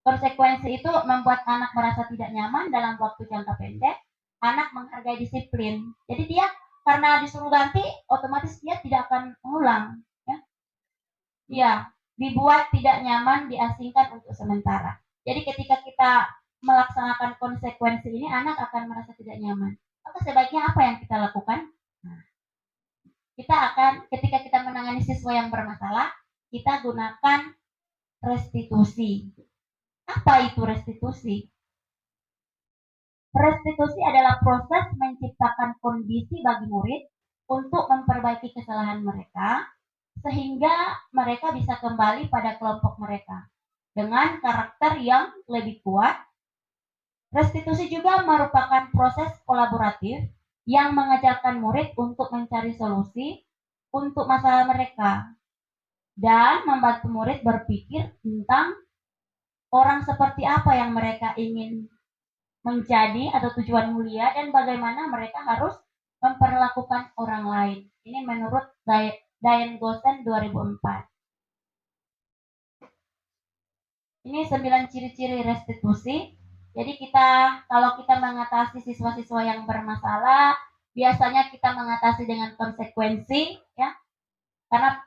Konsekuensi itu membuat anak merasa tidak nyaman dalam waktu jangka pendek. Anak menghargai disiplin. Jadi dia karena disuruh ganti, otomatis dia tidak akan mengulang. Ya, ya, dibuat tidak nyaman, diasingkan untuk sementara. Jadi ketika kita melaksanakan konsekuensi ini, anak akan merasa tidak nyaman. Maka sebaiknya apa yang kita lakukan? Nah, ketika kita menangani siswa yang bermasalah, kita gunakan restitusi. Apa itu restitusi? Restitusi adalah proses menciptakan kondisi bagi murid untuk memperbaiki kesalahan mereka, sehingga mereka bisa kembali pada kelompok mereka dengan karakter yang lebih kuat. Restitusi juga merupakan proses kolaboratif yang mengajarkan murid untuk mencari solusi untuk masalah mereka dan membantu murid berpikir tentang orang seperti apa yang mereka ingin menjadi atau tujuan mulia dan bagaimana mereka harus memperlakukan orang lain. Ini menurut Diane Gosen 2004. Ini 9 ciri-ciri restitusi. Jadi kalau kita mengatasi siswa-siswa yang bermasalah, biasanya kita mengatasi dengan konsekuensi, ya. Karena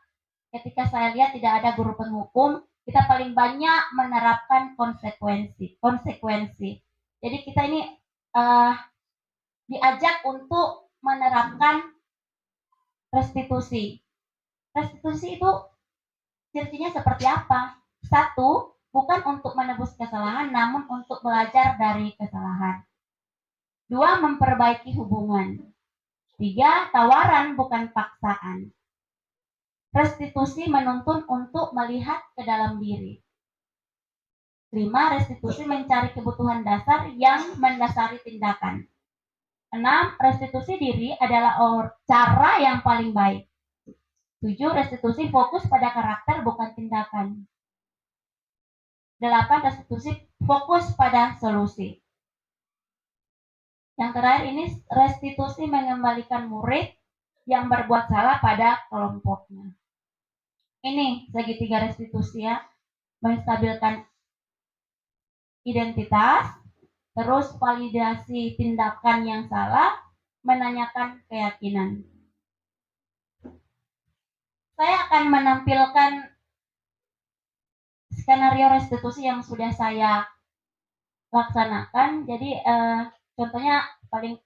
ketika saya lihat tidak ada guru penghukum, kita paling banyak menerapkan konsekuensi. Jadi kita ini diajak untuk menerapkan restitusi. Restitusi itu ciri-cirinya seperti apa? 1, bukan untuk menebus kesalahan, namun untuk belajar dari kesalahan. 2, memperbaiki hubungan. 3, tawaran bukan paksaan. Restitusi menuntun untuk melihat ke dalam diri. 5, restitusi mencari kebutuhan dasar yang mendasari tindakan. 6, restitusi diri adalah cara yang paling baik. 7, restitusi fokus pada karakter bukan tindakan. 8, restitusi fokus pada solusi. Yang terakhir ini restitusi mengembalikan murid yang berbuat salah pada kelompoknya. ini segitiga restitusi ya, menstabilkan identitas, terus validasi tindakan yang salah, menanyakan keyakinan. Saya akan menampilkan skenario restitusi yang sudah saya laksanakan. Jadi contohnya paling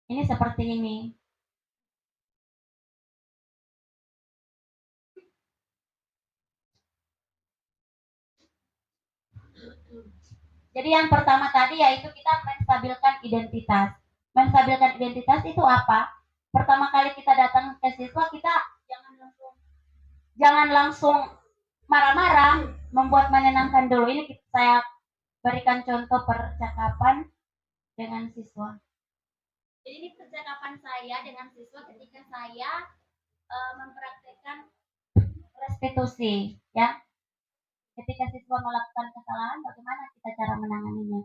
ini seperti ini. Jadi yang pertama tadi yaitu kita menstabilkan identitas. Menstabilkan identitas itu apa? Pertama kali kita datang ke siswa, kita jangan langsung marah-marah, membuat menenangkan dulu. Ini saya berikan contoh percakapan dengan siswa. Jadi ini percakapan saya dengan siswa ketika saya mempraktekkan restitusi, ya. Ketika siswa melakukan kesalahan, bagaimana kita cara menanganinya?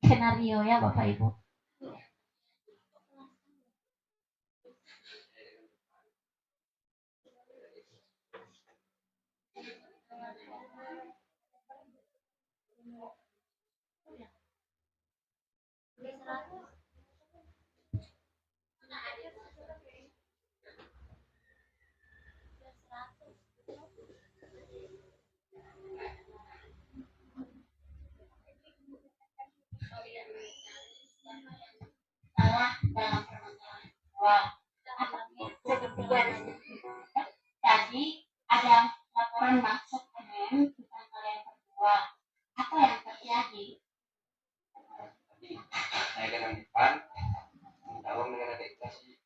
Skenario ya Bapak Ibu. Salah dalam permasalahan. Wah, tadi ada laporan masuk tentang kalian berdua. Apa yang terjadi? Saya dengan depan, tahu dengan adaptasi.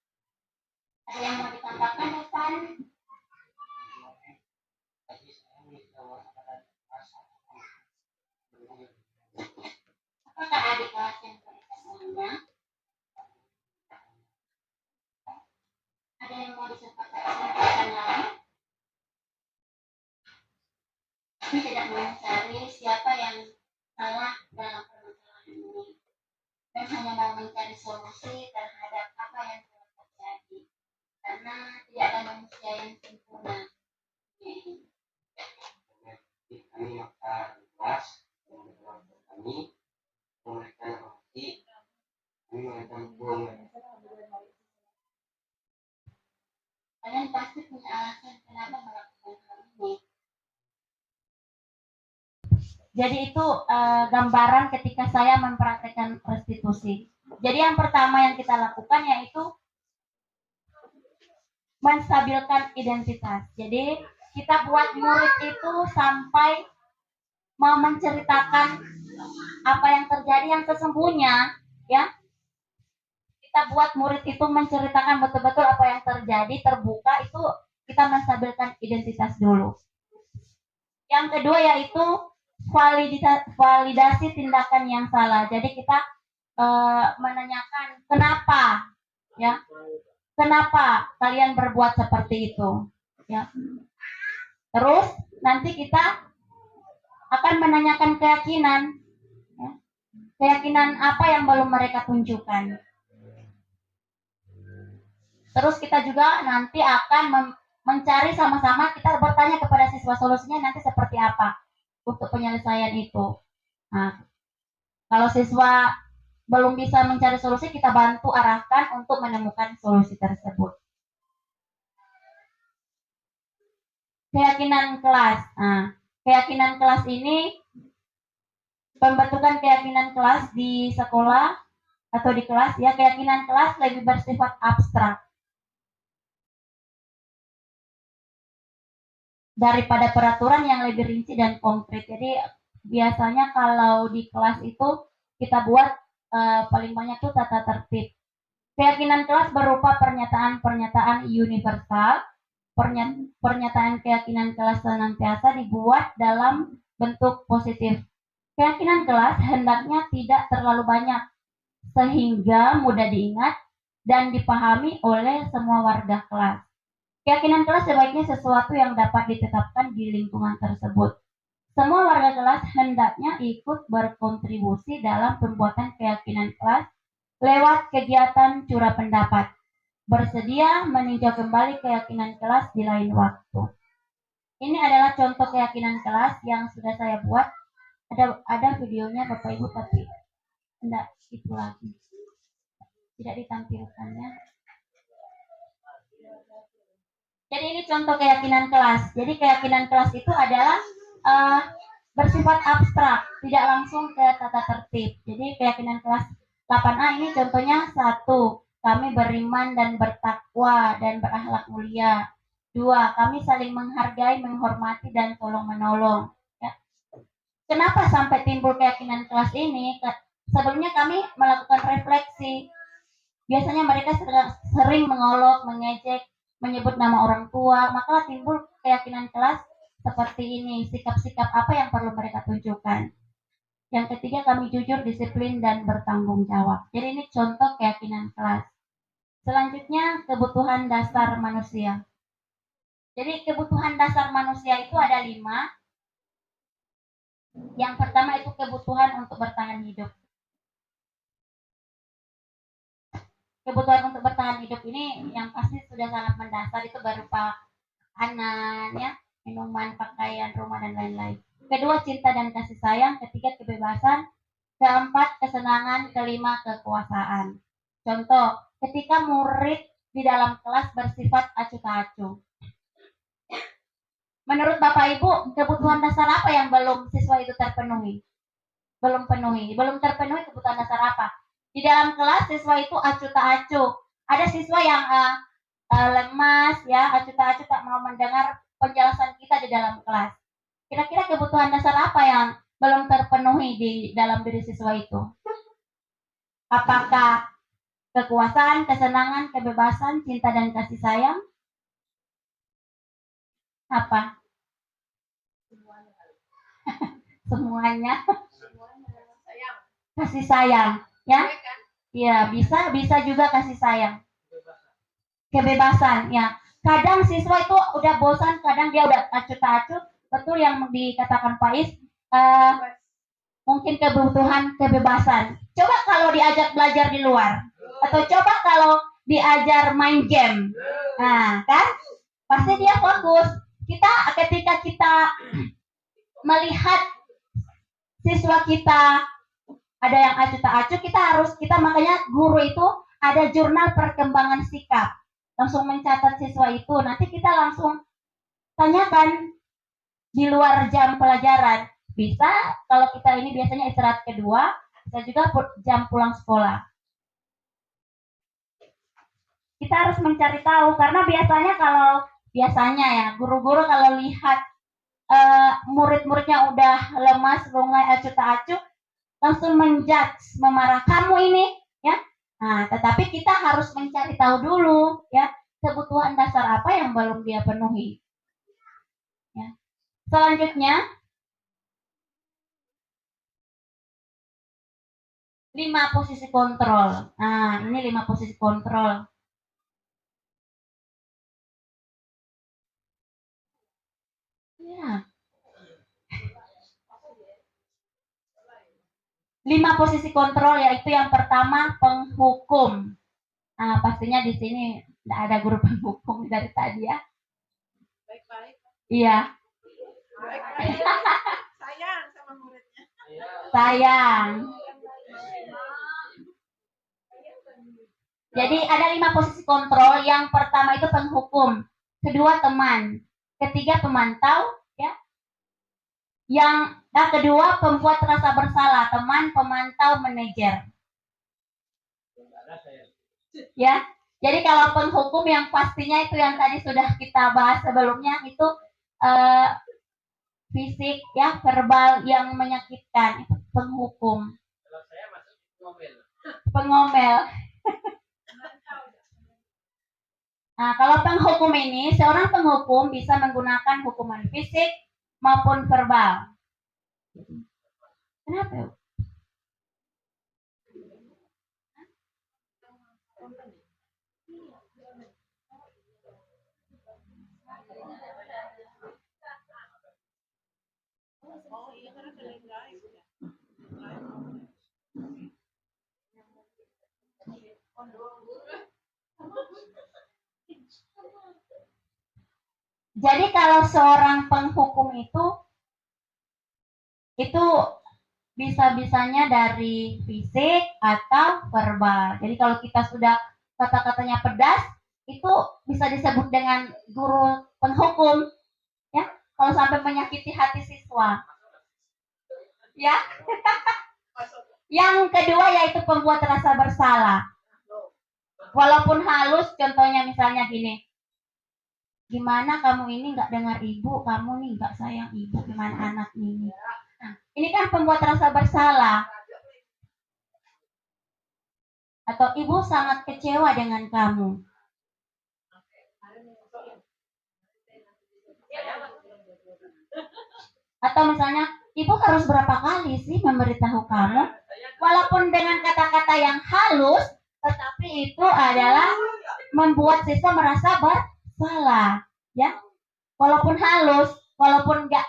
Ada yang mau ditambahkan, Depan? Apakah adik kelas yang semuanya? Ada yang mau disampaikan lagi? Kami tidak mencari siapa yang salah dalam permasalahan ini, dan hanya mau mencari solusi terhadap apa yang telah terjadi, karena tidak ada manusia yang sempurna. Kami maka kelas kami memberikan roti, kami memberikan bunga. Kalian pasti punya alasan kenapa melakukan hal ini. Jadi itu gambaran ketika saya mempraktekkan restitusi. Jadi yang pertama yang kita lakukan yaitu menstabilkan identitas. Jadi kita buat murid itu sampai mau menceritakan apa yang terjadi yang sesungguhnya, ya. Kita buat murid itu menceritakan betul-betul apa yang terjadi, terbuka, itu kita menstabilkan identitas dulu. Yang kedua yaitu validasi tindakan yang salah. Jadi kita menanyakan kenapa, ya, kenapa kalian berbuat seperti itu, ya. Terus nanti kita akan menanyakan keyakinan, ya. Keyakinan apa yang belum mereka tunjukkan. Terus kita juga nanti akan mencari sama-sama, kita bertanya kepada siswa solusinya nanti seperti apa untuk penyelesaian itu. Nah, kalau siswa belum bisa mencari solusi, kita bantu arahkan untuk menemukan solusi tersebut. Keyakinan kelas. Nah, keyakinan kelas ini, pembentukan keyakinan kelas di sekolah atau di kelas, ya, keyakinan kelas lebih bersifat abstrak daripada peraturan yang lebih rinci dan konkret. Jadi biasanya kalau di kelas itu kita buat paling banyak tuh tata tertib. Keyakinan kelas berupa pernyataan-pernyataan universal. Pernyataan keyakinan kelas senantiasa dibuat dalam bentuk positif. Keyakinan kelas hendaknya tidak terlalu banyak sehingga mudah diingat dan dipahami oleh semua warga kelas. Keyakinan kelas sebaiknya sesuatu yang dapat ditetapkan di lingkungan tersebut. Semua warga kelas hendaknya ikut berkontribusi dalam pembuatan keyakinan kelas lewat kegiatan curah pendapat. Bersedia meninjau kembali keyakinan kelas di lain waktu. Ini adalah contoh keyakinan kelas yang sudah saya buat. Ada videonya Bapak Ibu, tapi enggak itu lagi. Tidak ditampilkannya. Jadi ini contoh keyakinan kelas. Jadi keyakinan kelas itu adalah bersifat abstrak, tidak langsung ke tata tertib. Jadi keyakinan kelas 8A ini contohnya 1. Kami beriman dan bertakwa dan berakhlak mulia. 2. Kami saling menghargai, menghormati, dan tolong-menolong. Ya. Kenapa sampai timbul keyakinan kelas ini? Sebelumnya kami melakukan refleksi. Biasanya mereka sering mengolok, mengejek, menyebut nama orang tua, maka timbul keyakinan kelas seperti ini. Sikap-sikap apa yang perlu mereka tunjukkan? Yang ketiga, kami jujur, disiplin, dan bertanggung jawab. Jadi ini contoh keyakinan kelas. Selanjutnya, kebutuhan dasar manusia. Jadi kebutuhan dasar manusia itu ada 5. Yang pertama itu kebutuhan untuk bertahan hidup. Kebutuhan untuk bertahan hidup ini yang pasti sudah sangat mendasar, itu berupa makanan, ya, minuman, pakaian, rumah, dan lain-lain. Kedua, cinta dan kasih sayang. Ketiga, kebebasan. Keempat, kesenangan. Kelima, kekuasaan. Contoh, ketika murid di dalam kelas bersifat acuh tak acuh. Menurut Bapak Ibu, kebutuhan dasar apa yang belum siswa itu terpenuhi? Belum terpenuhi kebutuhan dasar apa? Di dalam kelas siswa itu acuh tak acuh. Ada siswa yang lemas, ya, acuh tak acuh, tak mau mendengar penjelasan kita di dalam kelas. Kira-kira kebutuhan dasar apa yang belum terpenuhi di dalam diri siswa itu? Apakah kekuasaan, kesenangan, kebebasan, cinta, dan kasih sayang? Apa? Semuanya. Kasih sayang, ya? Ya, bisa juga kasih sayang. Kebebasan, ya. Kadang siswa itu udah bosan, kadang dia udah acuh tak acuh. Betul yang dikatakan Faiz, mungkin kebutuhan kebebasan. Coba kalau diajak belajar di luar, atau coba kalau diajar main game, nah kan, pasti dia fokus. Ketika kita melihat siswa kita ada yang acuh tak acuh, kita makanya guru itu ada jurnal perkembangan sikap. Langsung mencatat siswa itu, nanti kita langsung tanyakan di luar jam pelajaran. Bisa, kalau kita ini biasanya istirahat kedua, bisa juga jam pulang sekolah. Kita harus mencari tahu, karena biasanya ya, guru-guru kalau lihat murid-muridnya udah lemas, lunglai, acuh tak acuh, langsung menjudge, memarah, kamu ini, ya. Nah, tetapi kita harus mencari tahu dulu, ya, kebutuhan dasar apa yang belum dia penuhi. Ya. Selanjutnya, 5 posisi kontrol. Nah, ini 5 posisi kontrol. Ya. 5 posisi kontrol, yaitu yang pertama penghukum. Nah, pastinya di sini tidak ada guru penghukum dari tadi, ya. Baik-baik. Iya. Baik-baik. Sayang sama muridnya. Sayang. Jadi ada 5 posisi kontrol. Yang pertama itu penghukum, kedua teman, ketiga pemantau, ya. Yang kedua pembuat rasa bersalah, teman, pemantau, manajer. Ya. Jadi kalau penghukum yang pastinya itu yang tadi sudah kita bahas sebelumnya, itu fisik, ya, verbal yang menyakitkan, itu penghukum. Kalau saya masuk Pengomel. Nah, kalau penghukum ini, seorang penghukum bisa menggunakan hukuman fisik maupun verbal. Kenapa? Jadi kalau seorang penghukum itu bisa-bisanya dari fisik atau verbal. Jadi kalau kita sudah kata-katanya pedas, itu bisa disebut dengan guru penghukum, ya. Kalau sampai menyakiti hati siswa, ya. Yang kedua yaitu pembuat rasa bersalah. Walaupun halus, contohnya misalnya gini, gimana kamu ini nggak dengar ibu, kamu nih nggak sayang ibu, gimana anak ini. Nah, ini kan pembuat rasa bersalah. Atau ibu sangat kecewa dengan kamu. Atau misalnya, ibu harus berapa kali sih memberitahu kamu? Walaupun dengan kata-kata yang halus, tetapi itu adalah membuat siswa merasa bersalah, ya. Walaupun halus, walaupun nggak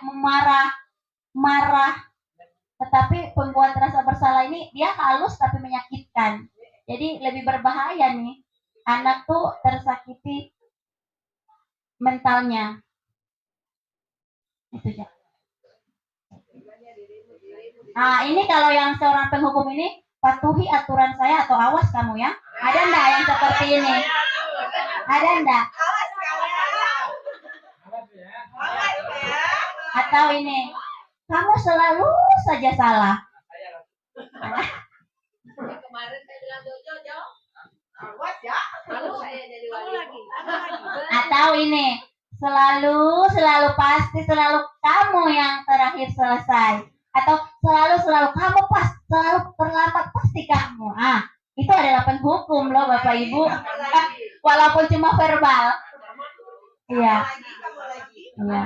marah, tetapi pembuat rasa bersalah ini dia halus tapi menyakitkan. Jadi lebih berbahaya nih, anak tuh tersakiti mentalnya. Itu ya. Nah, ini kalau yang seorang penghukum ini, patuhi aturan saya atau awas kamu ya. Ada enggak yang seperti ini? Ada enggak? Atau ini, kamu selalu saja salah. Kemarin saya bilang Jojo, awas ya, lalu saya jadi wali. Atau ini, selalu pasti selalu kamu yang terakhir selesai. Atau selalu kamu selalu terlambat pasti kamu. Itu adalah penghukum loh Bapak Ibu. Walaupun cuma verbal. Iya. Iya.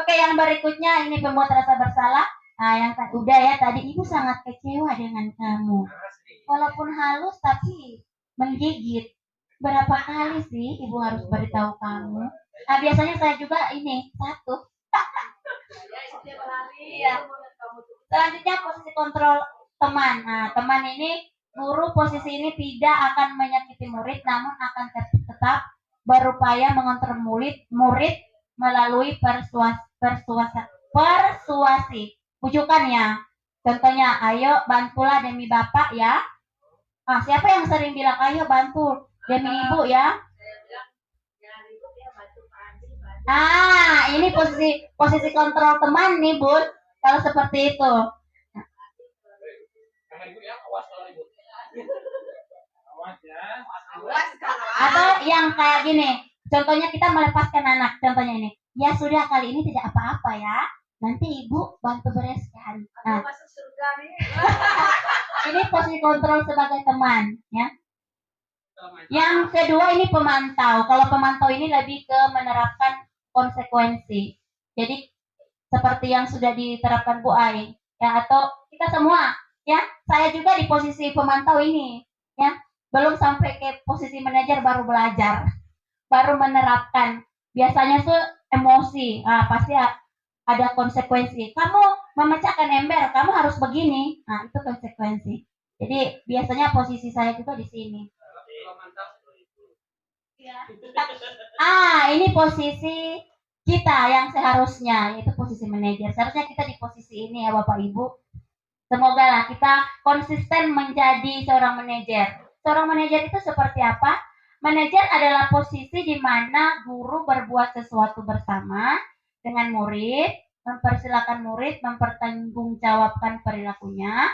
Oke, yang berikutnya ini pembuat rasa bersalah. Yang udah ya, tadi ibu sangat kecewa dengan kamu. Walaupun halus tapi menggigit. Berapa kali sih ibu harus beritahu kamu? Biasanya saya juga ini satu. Iya. Selanjutnya posisi kontrol teman. Teman ini, guru posisi ini tidak akan menyakiti murid, namun akan tetap berupaya mengontrol murid melalui persuasi. Bujukannya. Contohnya, ayo bantulah demi bapak ya. Siapa yang sering bilang ayo bantu demi ibu ya? Ini posisi kontrol teman nih, Bun. Kalau seperti itu. Atau yang kayak gini. Contohnya kita melepaskan anak. Contohnya ini. Ya sudah, kali ini tidak apa-apa ya. Nanti ibu bantu bereskan. Ini posisi kontrol sebagai teman, ya. Yang kedua ini pemantau. Kalau pemantau ini lebih ke menerapkan konsekuensi. Jadi seperti yang sudah diterapkan Bu Ai, ya, atau kita semua, ya. Saya juga di posisi pemantau ini, ya. Belum sampai ke posisi manajer, baru belajar, baru menerapkan. Biasanya tuh emosi, pasti ada konsekuensi. Kamu memecahkan ember, kamu harus begini. Itu konsekuensi. Jadi biasanya posisi saya juga di sini. Ini posisi kita yang seharusnya, yaitu posisi manajer. Seharusnya kita di posisi ini ya Bapak Ibu. Semoga lah kita konsisten menjadi seorang manajer. Seorang manajer itu seperti apa? Manajer adalah posisi di mana guru berbuat sesuatu bersama dengan murid, mempersilahkan murid mempertanggungjawabkan perilakunya,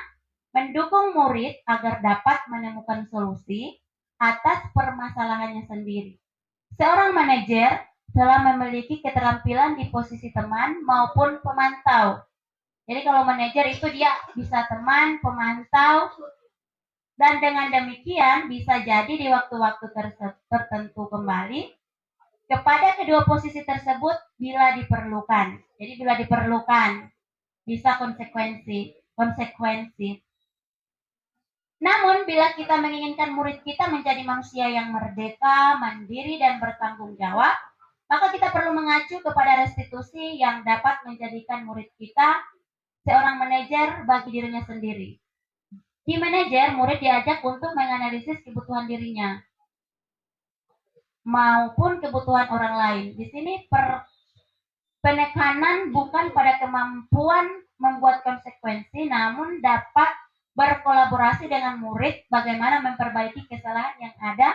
mendukung murid agar dapat menemukan solusi atas permasalahannya sendiri. Seorang manajer telah memiliki keterampilan di posisi teman maupun pemantau. Jadi kalau manajer itu dia bisa teman, pemantau, dan dengan demikian bisa jadi di waktu-waktu tertentu kembali kepada kedua posisi tersebut bila diperlukan. Jadi bila diperlukan bisa konsekuensi. Namun bila kita menginginkan murid kita menjadi manusia yang merdeka, mandiri, dan bertanggung jawab, maka kita perlu mengacu kepada restitusi yang dapat menjadikan murid kita seorang manajer bagi dirinya sendiri. Di manajer, murid diajak untuk menganalisis kebutuhan dirinya. maupun kebutuhan orang lain. Di sini penekanan bukan pada kemampuan membuat konsekuensi, namun dapat berkolaborasi dengan murid bagaimana memperbaiki kesalahan yang ada.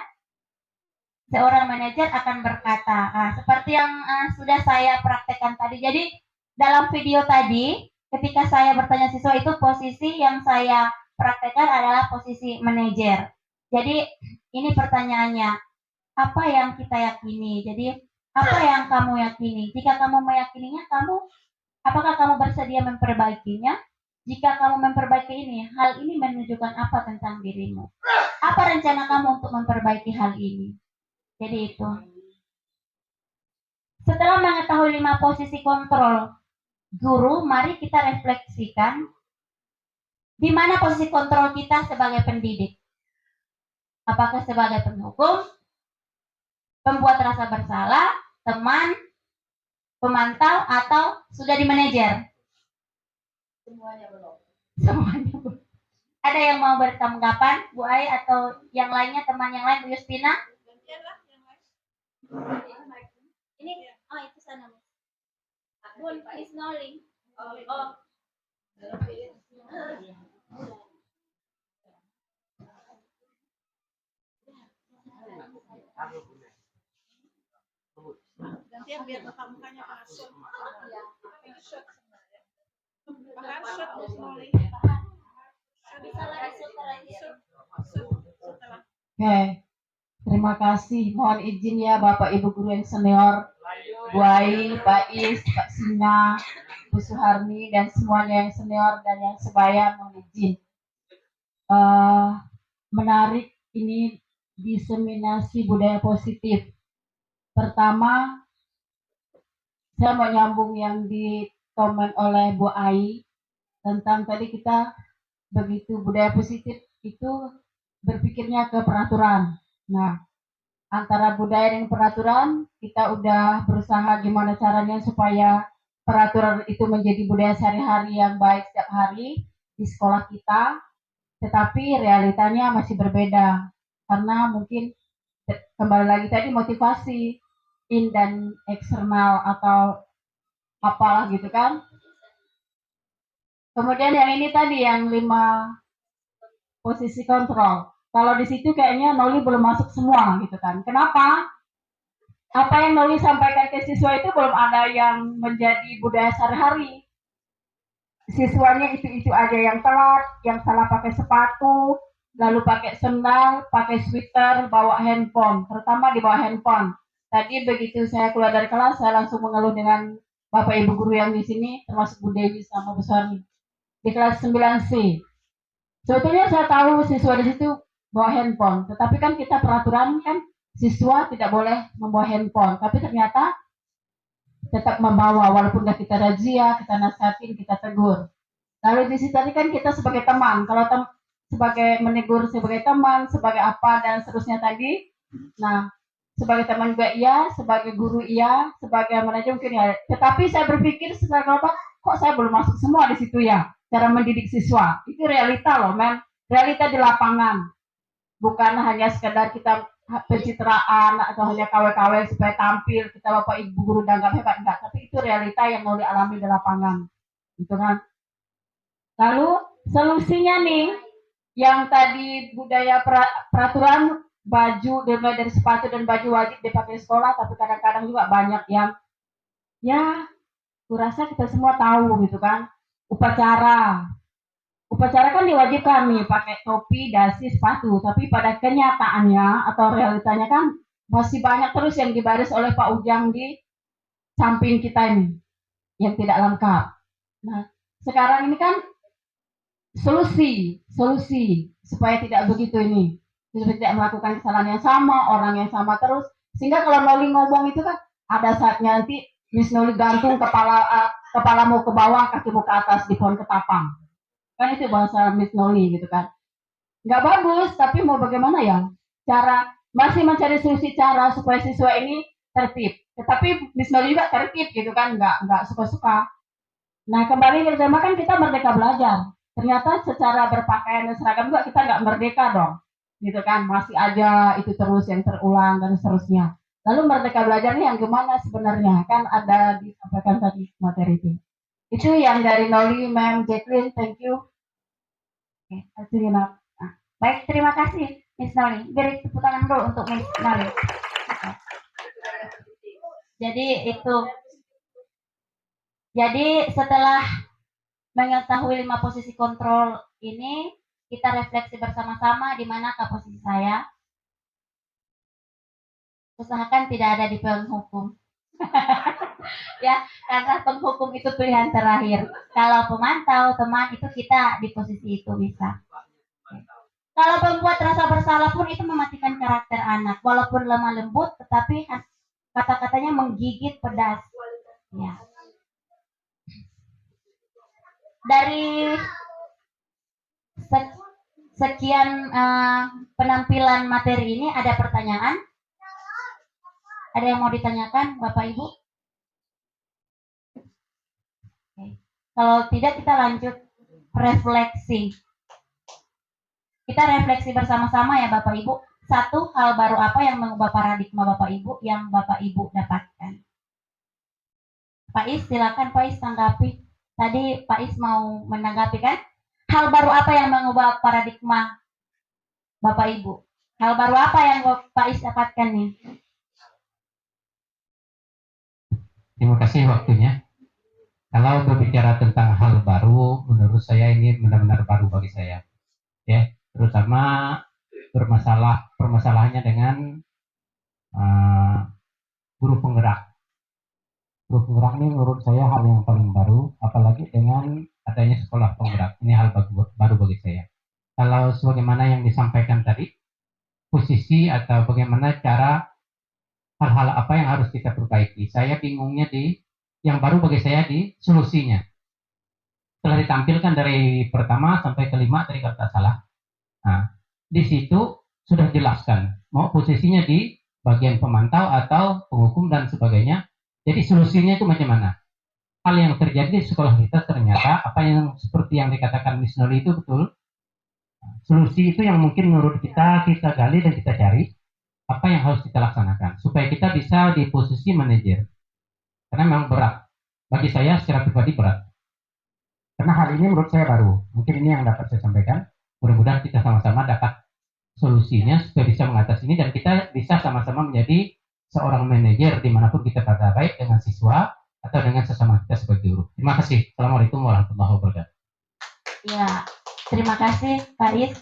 Seorang manajer akan berkata, seperti yang sudah saya praktekkan tadi. Jadi dalam video tadi, ketika saya bertanya siswa itu posisi yang saya praktekkan adalah posisi manajer. Jadi ini pertanyaannya, apa yang kita yakini? Jadi apa yang kamu yakini? Jika kamu meyakininya, apakah kamu bersedia memperbaikinya? Jika kamu memperbaiki ini, hal ini menunjukkan apa tentang dirimu? Apa rencana kamu untuk memperbaiki hal ini? Jadi itu. Setelah mengetahui 5 posisi kontrol guru, mari kita refleksikan di mana posisi kontrol kita sebagai pendidik. Apakah sebagai penghukum, pembuat rasa bersalah, teman, pemantau, atau sudah di manajer? Semuanya belum. Semuanya belum. Ada yang mau bertanggapan, Bu Ai, atau yang lainnya, teman yang lain, Bu Justina? Ini, itu sana. Bun, Miss Noli. Oh. Gantian biar muka-mukanya masuk. Shot sebenarnya. Bahkan shot Miss Noli. Bisa lagi setelah. Oke, terima kasih. Mohon izin ya Bapak Ibu guru yang senior, Bu Ai, Pak Is, Pak Sina, Bu Suharni, dan semuanya yang senior dan yang sebaya, mohon izin. Menarik ini diseminasi budaya positif. Pertama, saya mau nyambung yang dikomen oleh Bu Ai tentang tadi kita begitu budaya positif itu berpikirnya ke peraturan. Nah, antara budaya dan peraturan kita udah berusaha gimana caranya supaya peraturan itu menjadi budaya sehari-hari yang baik setiap hari di sekolah kita, tetapi realitanya masih berbeda karena mungkin kembali lagi tadi motivasi in dan eksternal atau apalah gitu kan. Kemudian yang ini tadi yang 5 posisi kontrol. Kalau di situ kayaknya Noli belum masuk semua gitu kan. Kenapa? Apa yang Noli sampaikan ke siswa itu belum ada yang menjadi budaya sehari-hari. Siswanya itu aja yang telat, yang salah pakai sepatu, lalu pakai sendal, pakai sweater, bawa handphone, terutama di bawa handphone. Tadi begitu saya keluar dari kelas, saya langsung mengeluh dengan Bapak Ibu guru yang di sini, termasuk Bu Dewi sama Bu Suharni. Di kelas 9C. Sebetulnya saya tahu siswa di situ bawa handphone, tetapi kan kita peraturan kan siswa tidak boleh membawa handphone, tapi ternyata tetap membawa walaupun udah kita razia, kita nasihatin, kita tegur. Lalu di situ tadi kan kita sebagai teman, kalau sebagai menegur sebagai teman, sebagai apa dan seterusnya tadi. Nah, sebagai teman juga iya, sebagai guru iya, sebagai manajer mungkin ya. Tetapi saya berpikir setelah kok saya belum masuk semua di situ ya. Cara mendidik siswa itu realita loh, men. Realita di lapangan, bukan hanya sekedar kita pencitraan atau hanya KW-KW supaya tampil kita Bapak Ibu guru dianggap hebat, enggak, tapi itu realita yang mau dialami di lapangan, gitu kan. Lalu solusinya nih, yang tadi budaya peraturan baju dari sepatu dan baju wajib dipakai sekolah, tapi kadang-kadang juga banyak yang ya, kurasa kita semua tahu gitu kan. Upacara kan diwajibkan nih pakai topi, dasi, sepatu, tapi pada kenyataannya atau realitanya kan masih banyak terus yang dibaris oleh Pak Ujang di samping kita ini yang tidak lengkap. Nah, sekarang ini kan solusi supaya tidak begitu ini, supaya tidak melakukan kesalahan yang sama, orang yang sama terus, sehingga kalau Noli ngomong itu kan ada saatnya nanti Miss Noli gantung kepalamu ke bawah, kakimu ke atas di pohon ketapang. Kan itu bahasa Miss Noli gitu kan. Nggak bagus, tapi mau bagaimana ya? Cara masih mencari solusi cara supaya siswa ini tertib. Tetapi Miss Noli juga tertib gitu kan, nggak suka-suka. Nah, kembali ke tema kan kita merdeka belajar. Ternyata secara berpakaian dan seragam juga kita nggak merdeka dong. gitu kan, masih aja itu terus yang terulang dan seterusnya. Lalu Merdeka Belajar ini yang gimana sebenarnya? Kan ada disampaikan tadi materi itu. Itu yang dari Noli, Ma'am Jacqueline, thank you. Oke, that's enough. Nah, baik, terima kasih Miss Noli. Beri tepuk tangan dulu untuk Miss Noli. Jadi itu. Jadi setelah mengetahui 5 posisi kontrol ini, kita refleksi bersama-sama di manakah posisi saya. Usahakan tidak ada di penghukum. Ya, karena penghukum itu pilihan terakhir. Kalau pemantau, teman, itu kita di posisi itu bisa. Kalau pembuat rasa bersalah pun itu mematikan karakter anak. Walaupun lemah lembut, tetapi kata-katanya menggigit pedas. Ya. Dari sekian penampilan materi ini, ada pertanyaan? Ada yang mau ditanyakan, Bapak Ibu? Oke. Kalau tidak, kita lanjut refleksi. Kita refleksi bersama-sama ya Bapak Ibu. Satu, hal baru apa yang mengubah paradigma Bapak Ibu yang Bapak Ibu dapatkan? Pak Is, silakan Pak Is tanggapi. Tadi Pak Is mau menanggapi kan? Hal baru apa yang mengubah paradigma Bapak Ibu? Hal baru apa yang Pak Is dapatkan nih? Terima kasih waktunya. Kalau berbicara tentang hal baru, menurut saya ini benar-benar baru bagi saya. Ya, terutama permasalahannya dengan guru penggerak. Guru penggerak ini menurut saya hal yang paling baru, apalagi dengan adanya sekolah penggerak. Ini hal baru bagi saya. Kalau sebagaimana yang disampaikan tadi, posisi atau bagaimana cara hal-hal apa yang harus kita perbaiki. Saya bingungnya yang baru bagi saya di solusinya. Setelah ditampilkan dari pertama sampai kelima tadi kalau tak salah. Nah, di situ sudah jelaskan mau posisinya di bagian pemantau atau penghukum dan sebagainya. Jadi solusinya itu macam mana? Hal yang terjadi di sekolah kita ternyata apa yang seperti yang dikatakan Miss Noli itu betul. Solusi itu yang mungkin menurut kita gali dan kita cari. Apa yang harus kita laksanakan supaya kita bisa di posisi manajer, karena memang berat bagi saya secara pribadi, berat karena hal ini menurut saya baru. Mungkin ini yang dapat saya sampaikan, mudah-mudahan kita sama-sama dapat solusinya supaya bisa mengatasi ini dan kita bisa sama-sama menjadi seorang manajer dimanapun kita berada, baik dengan siswa atau dengan sesama kita sebagai guru. Terima kasih. Assalamualaikum warahmatullahi wabarakatuh. Ya, terima kasih Pak Is.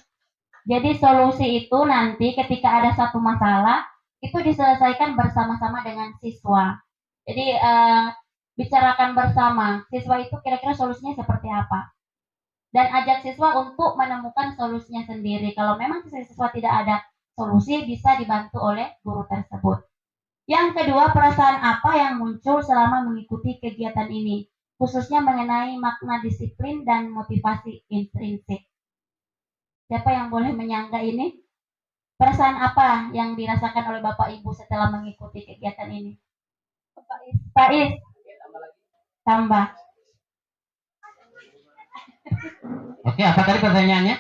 Jadi solusi itu nanti ketika ada satu masalah itu diselesaikan bersama-sama dengan siswa. Jadi bicarakan bersama siswa itu kira-kira solusinya seperti apa. Dan ajak siswa untuk menemukan solusinya sendiri. Kalau memang siswa tidak ada solusi, bisa dibantu oleh guru tersebut. Yang kedua, perasaan apa yang muncul selama mengikuti kegiatan ini, khususnya mengenai makna disiplin dan motivasi intrinsik. Siapa yang boleh menyangka ini? Perasaan apa yang dirasakan oleh Bapak Ibu setelah mengikuti kegiatan ini? Pak Is, tambah. Oke, apa tadi pertanyaannya?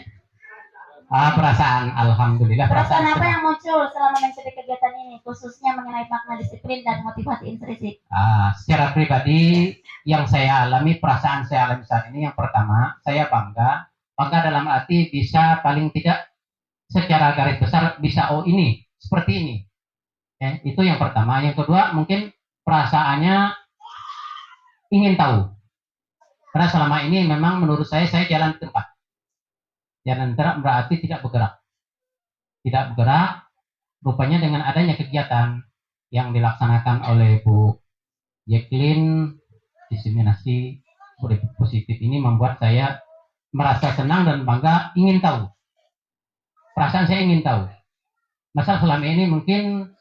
Perasaan, alhamdulillah. Perasaan apa yang muncul selama mengikuti kegiatan ini, khususnya mengenai makna disiplin dan motivasi intrinsik? Secara pribadi, yang saya alami, perasaan saya alami saat ini, yang pertama, saya bangga dalam arti bisa paling tidak secara garis besar bisa ini seperti ini. Itu yang pertama. Yang kedua mungkin perasaannya ingin tahu. Karena selama ini memang menurut saya jalan tempat. Jalan tempat berarti tidak bergerak. Tidak bergerak, rupanya dengan adanya kegiatan yang dilaksanakan oleh Bu Jacqueline, diseminasi positif ini membuat saya merasa senang dan bangga, ingin tahu. Perasaan saya ingin tahu. Masa selama ini mungkin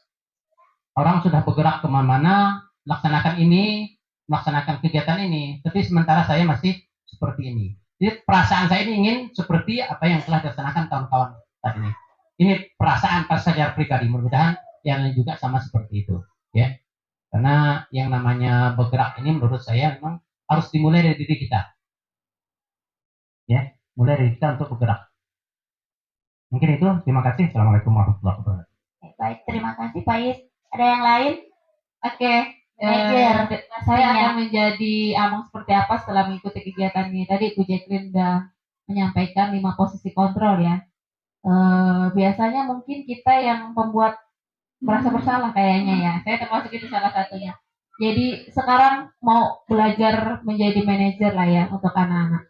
orang sudah bergerak kemana-mana, melaksanakan kegiatan ini, tapi sementara saya masih seperti ini. Jadi perasaan saya ini ingin seperti apa yang telah dilaksanakan kawan-kawan tadi ini. Ini perasaan secara pribadi, mudah-mudahan yang lain juga sama seperti itu, ya. Karena yang namanya bergerak ini menurut saya memang harus dimulai dari diri kita. Ya, mulai dari kita untuk bergerak. Mungkin itu. Terima kasih. Assalamualaikum warahmatullahi wabarakatuh. Baik, terima kasih Pak Is. Ada yang lain? Oke, Manajer, saya pastinya. akan menjadi abang seperti apa setelah mengikuti kegiatan ini. Tadi Bu Jacqueline sudah menyampaikan 5 posisi kontrol ya. Biasanya mungkin kita yang pembuat merasa bersalah kayaknya ya. Saya termasuk itu salah satunya. Jadi sekarang mau belajar menjadi manajer lah ya untuk anak-anak.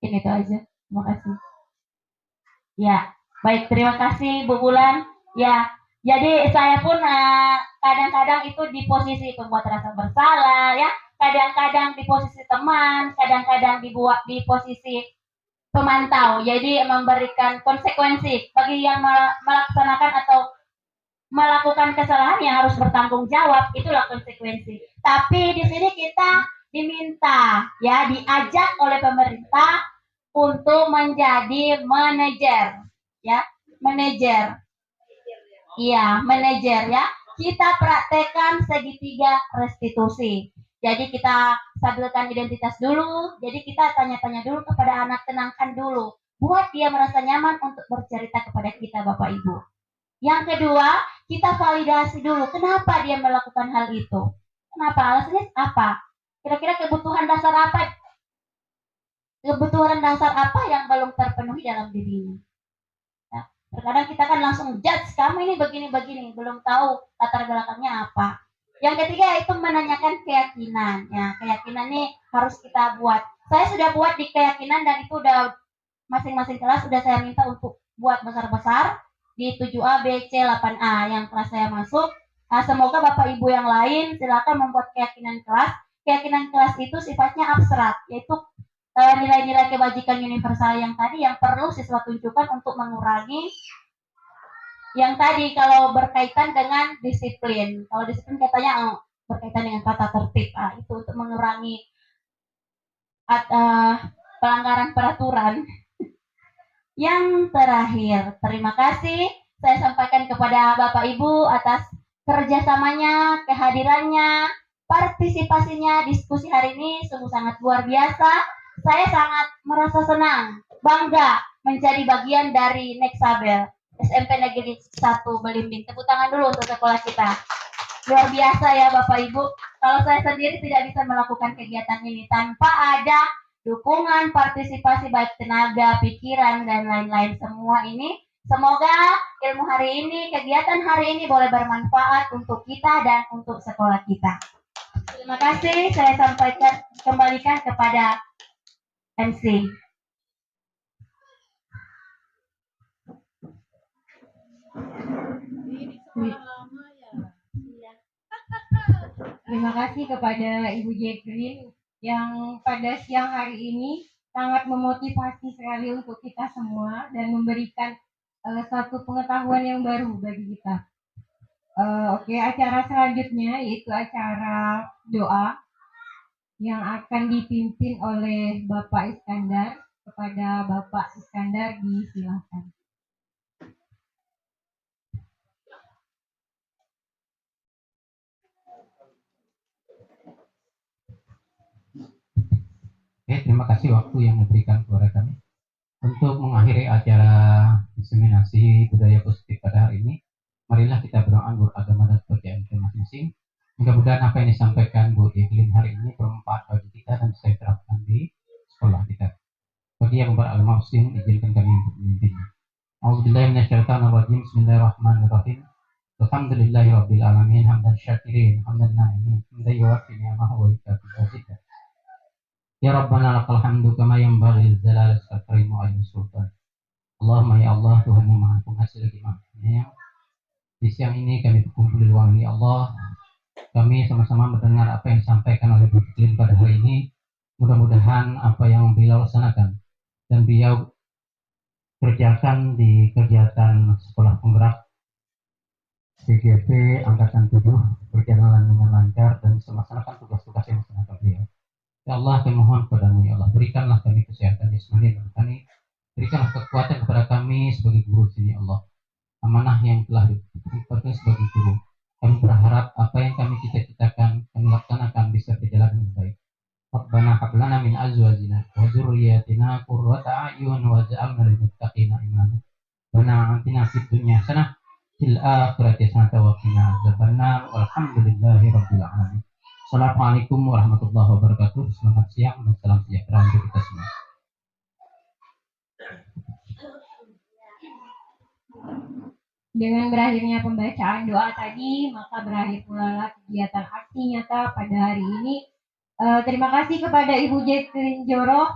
Ini itu aja. Terima kasih. Ya, baik, terima kasih Bu Bulan. Ya, jadi saya pun kadang-kadang itu di posisi pembuat rasa bersalah ya, kadang-kadang di posisi teman, kadang-kadang dibuat di posisi pemantau. Jadi memberikan konsekuensi bagi yang melaksanakan atau melakukan kesalahan yang harus bertanggung jawab, itulah konsekuensi. Tapi di sini kita diminta ya, diajak oleh pemerintah untuk menjadi manajer ya, manajer. Iya, manajer ya. Kita praktekkan segitiga restitusi. Jadi kita stabilkan identitas dulu. Jadi kita tanya-tanya dulu kepada anak, tenangkan dulu. Buat dia merasa nyaman untuk bercerita kepada kita Bapak Ibu. Yang kedua, kita validasi dulu. Kenapa dia melakukan hal itu? Kenapa? Alasannya apa? Kira-kira kebutuhan dasar apa? Kebutuhan dasar apa yang belum terpenuhi dalam dirinya? Ya, terkadang kita kan langsung judge, kamu ini begini-begini, belum tahu latar belakangnya apa. Yang ketiga itu menanyakan keyakinan. Ya, keyakinan ini harus kita buat. Saya sudah buat di keyakinan dan itu udah masing-masing kelas sudah saya minta untuk buat besar-besar di 7A, B, C, 8A yang kelas saya masuk. Nah, semoga Bapak Ibu yang lain silakan membuat keyakinan kelas. Keyakinan kelas itu sifatnya abstrak, yaitu nilai-nilai kebajikan universal yang tadi yang perlu siswa tunjukkan untuk mengurangi yang tadi kalau berkaitan dengan disiplin. Kalau disiplin katanya berkaitan dengan tata tertib. Itu untuk mengurangi pelanggaran peraturan. Yang terakhir, terima kasih saya sampaikan kepada Bapak Ibu atas kerjasamanya, kehadirannya, partisipasinya. Diskusi hari ini sungguh sangat luar biasa. Saya sangat merasa senang, bangga menjadi bagian dari Nexabel SMP Negeri 1 Belimbing. Tepuk tangan dulu untuk sekolah kita. Luar biasa ya Bapak Ibu. Kalau saya sendiri tidak bisa melakukan kegiatan ini tanpa ada dukungan, partisipasi baik tenaga, pikiran, dan lain-lain semua ini. Semoga ilmu hari ini, kegiatan hari ini boleh bermanfaat untuk kita dan untuk sekolah kita. Terima kasih, saya sampaikan, kembalikan kepada MC. Terima kasih kepada Ibu Jacqueline yang pada siang hari ini sangat memotivasi sekali untuk kita semua dan memberikan satu pengetahuan yang baru bagi kita. Oke, acara selanjutnya yaitu acara doa yang akan dipimpin oleh Bapak Iskandar. Kepada Bapak Iskandar disilahkan. Oke, terima kasih waktu yang diberikan kepada kami untuk mengakhiri acara diseminasi budaya positif pada hari ini. Marilah kita berdoa agama dan kepercayaan kita masing-masing. Mudah-mudahan apa yang disampaikan Bu Jacqueline hari ini bermanfaat bagi kita dan bisa diterapkan di sekolah kita. Bagi yang beragama Muslim, izinkan kami untuk memimpin. A'udzubillahi minasyaitonirrajim. Bismillahirrahmanirrahim. Alhamdulillahirabbil alamin hamdan syakirin hamdan na'imin hamdan yuwaffi ni'amahu wa yukafi mazidah. Ya Rabbana lakal hamdu kama yanbaghi lijalali wajhika wa 'azimi sultan. Allahumma ya Allah, Tuhan yang Maha Penghasil lagi Maha Penyayang. Di siang ini kami berkumpul di ruangan ini Allah. Kami sama-sama mendengar apa yang disampaikan oleh Bu Jacqueline pada hari ini. Mudah-mudahan apa yang beliau laksanakan dan beliau kerjakan di kegiatan sekolah penggerak CGP Angkatan 7 berjalan dengan lancar dan melaksanakan tugas-tugas yang dilaksanakan beliau. Ya Allah, kami mohon padamu ya Allah, berikanlah kami kesehatan jasmani dan rohani, berikanlah kekuatan kepada kami sebagai guru sini Allah. Amanah yang telah diberikan sebagai guru, kami berharap apa yang kami cita-citakan kami laksanakan bisa berjalan dengan baik. Rabbana hab lana min azwajina wa dzurriyyatina qurrata a'yun waj'alna lil muttaqina imama. Rabbana atina fid dunya hasanah fil akhirati hasanah wa qina adzabannar. Walhamdulillahi rabbil alamin. Assalamualaikum warahmatullahi wabarakatuh. Selamat siang dan salam sejahtera untuk kita semua. Dengan berakhirnya pembacaan doa tadi, maka berakhir pula kegiatan aksi nyata pada hari ini. Terima kasih kepada Ibu Jacqueline Joroh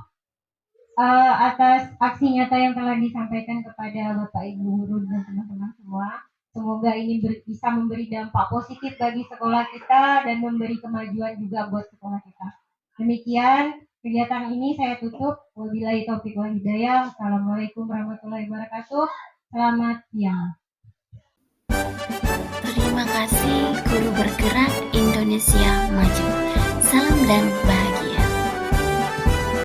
atas aksi nyata yang telah disampaikan kepada Bapak Ibu guru dan teman-teman semua. Semoga ini bisa memberi dampak positif bagi sekolah kita dan memberi kemajuan juga buat sekolah kita. Demikian kegiatan ini saya tutup. Wabillahi taufiq wal hidayah. Assalamualaikum warahmatullahi wabarakatuh. Selamat siang. Terima kasih Guru Bergerak Indonesia Maju. Salam dan bahagia.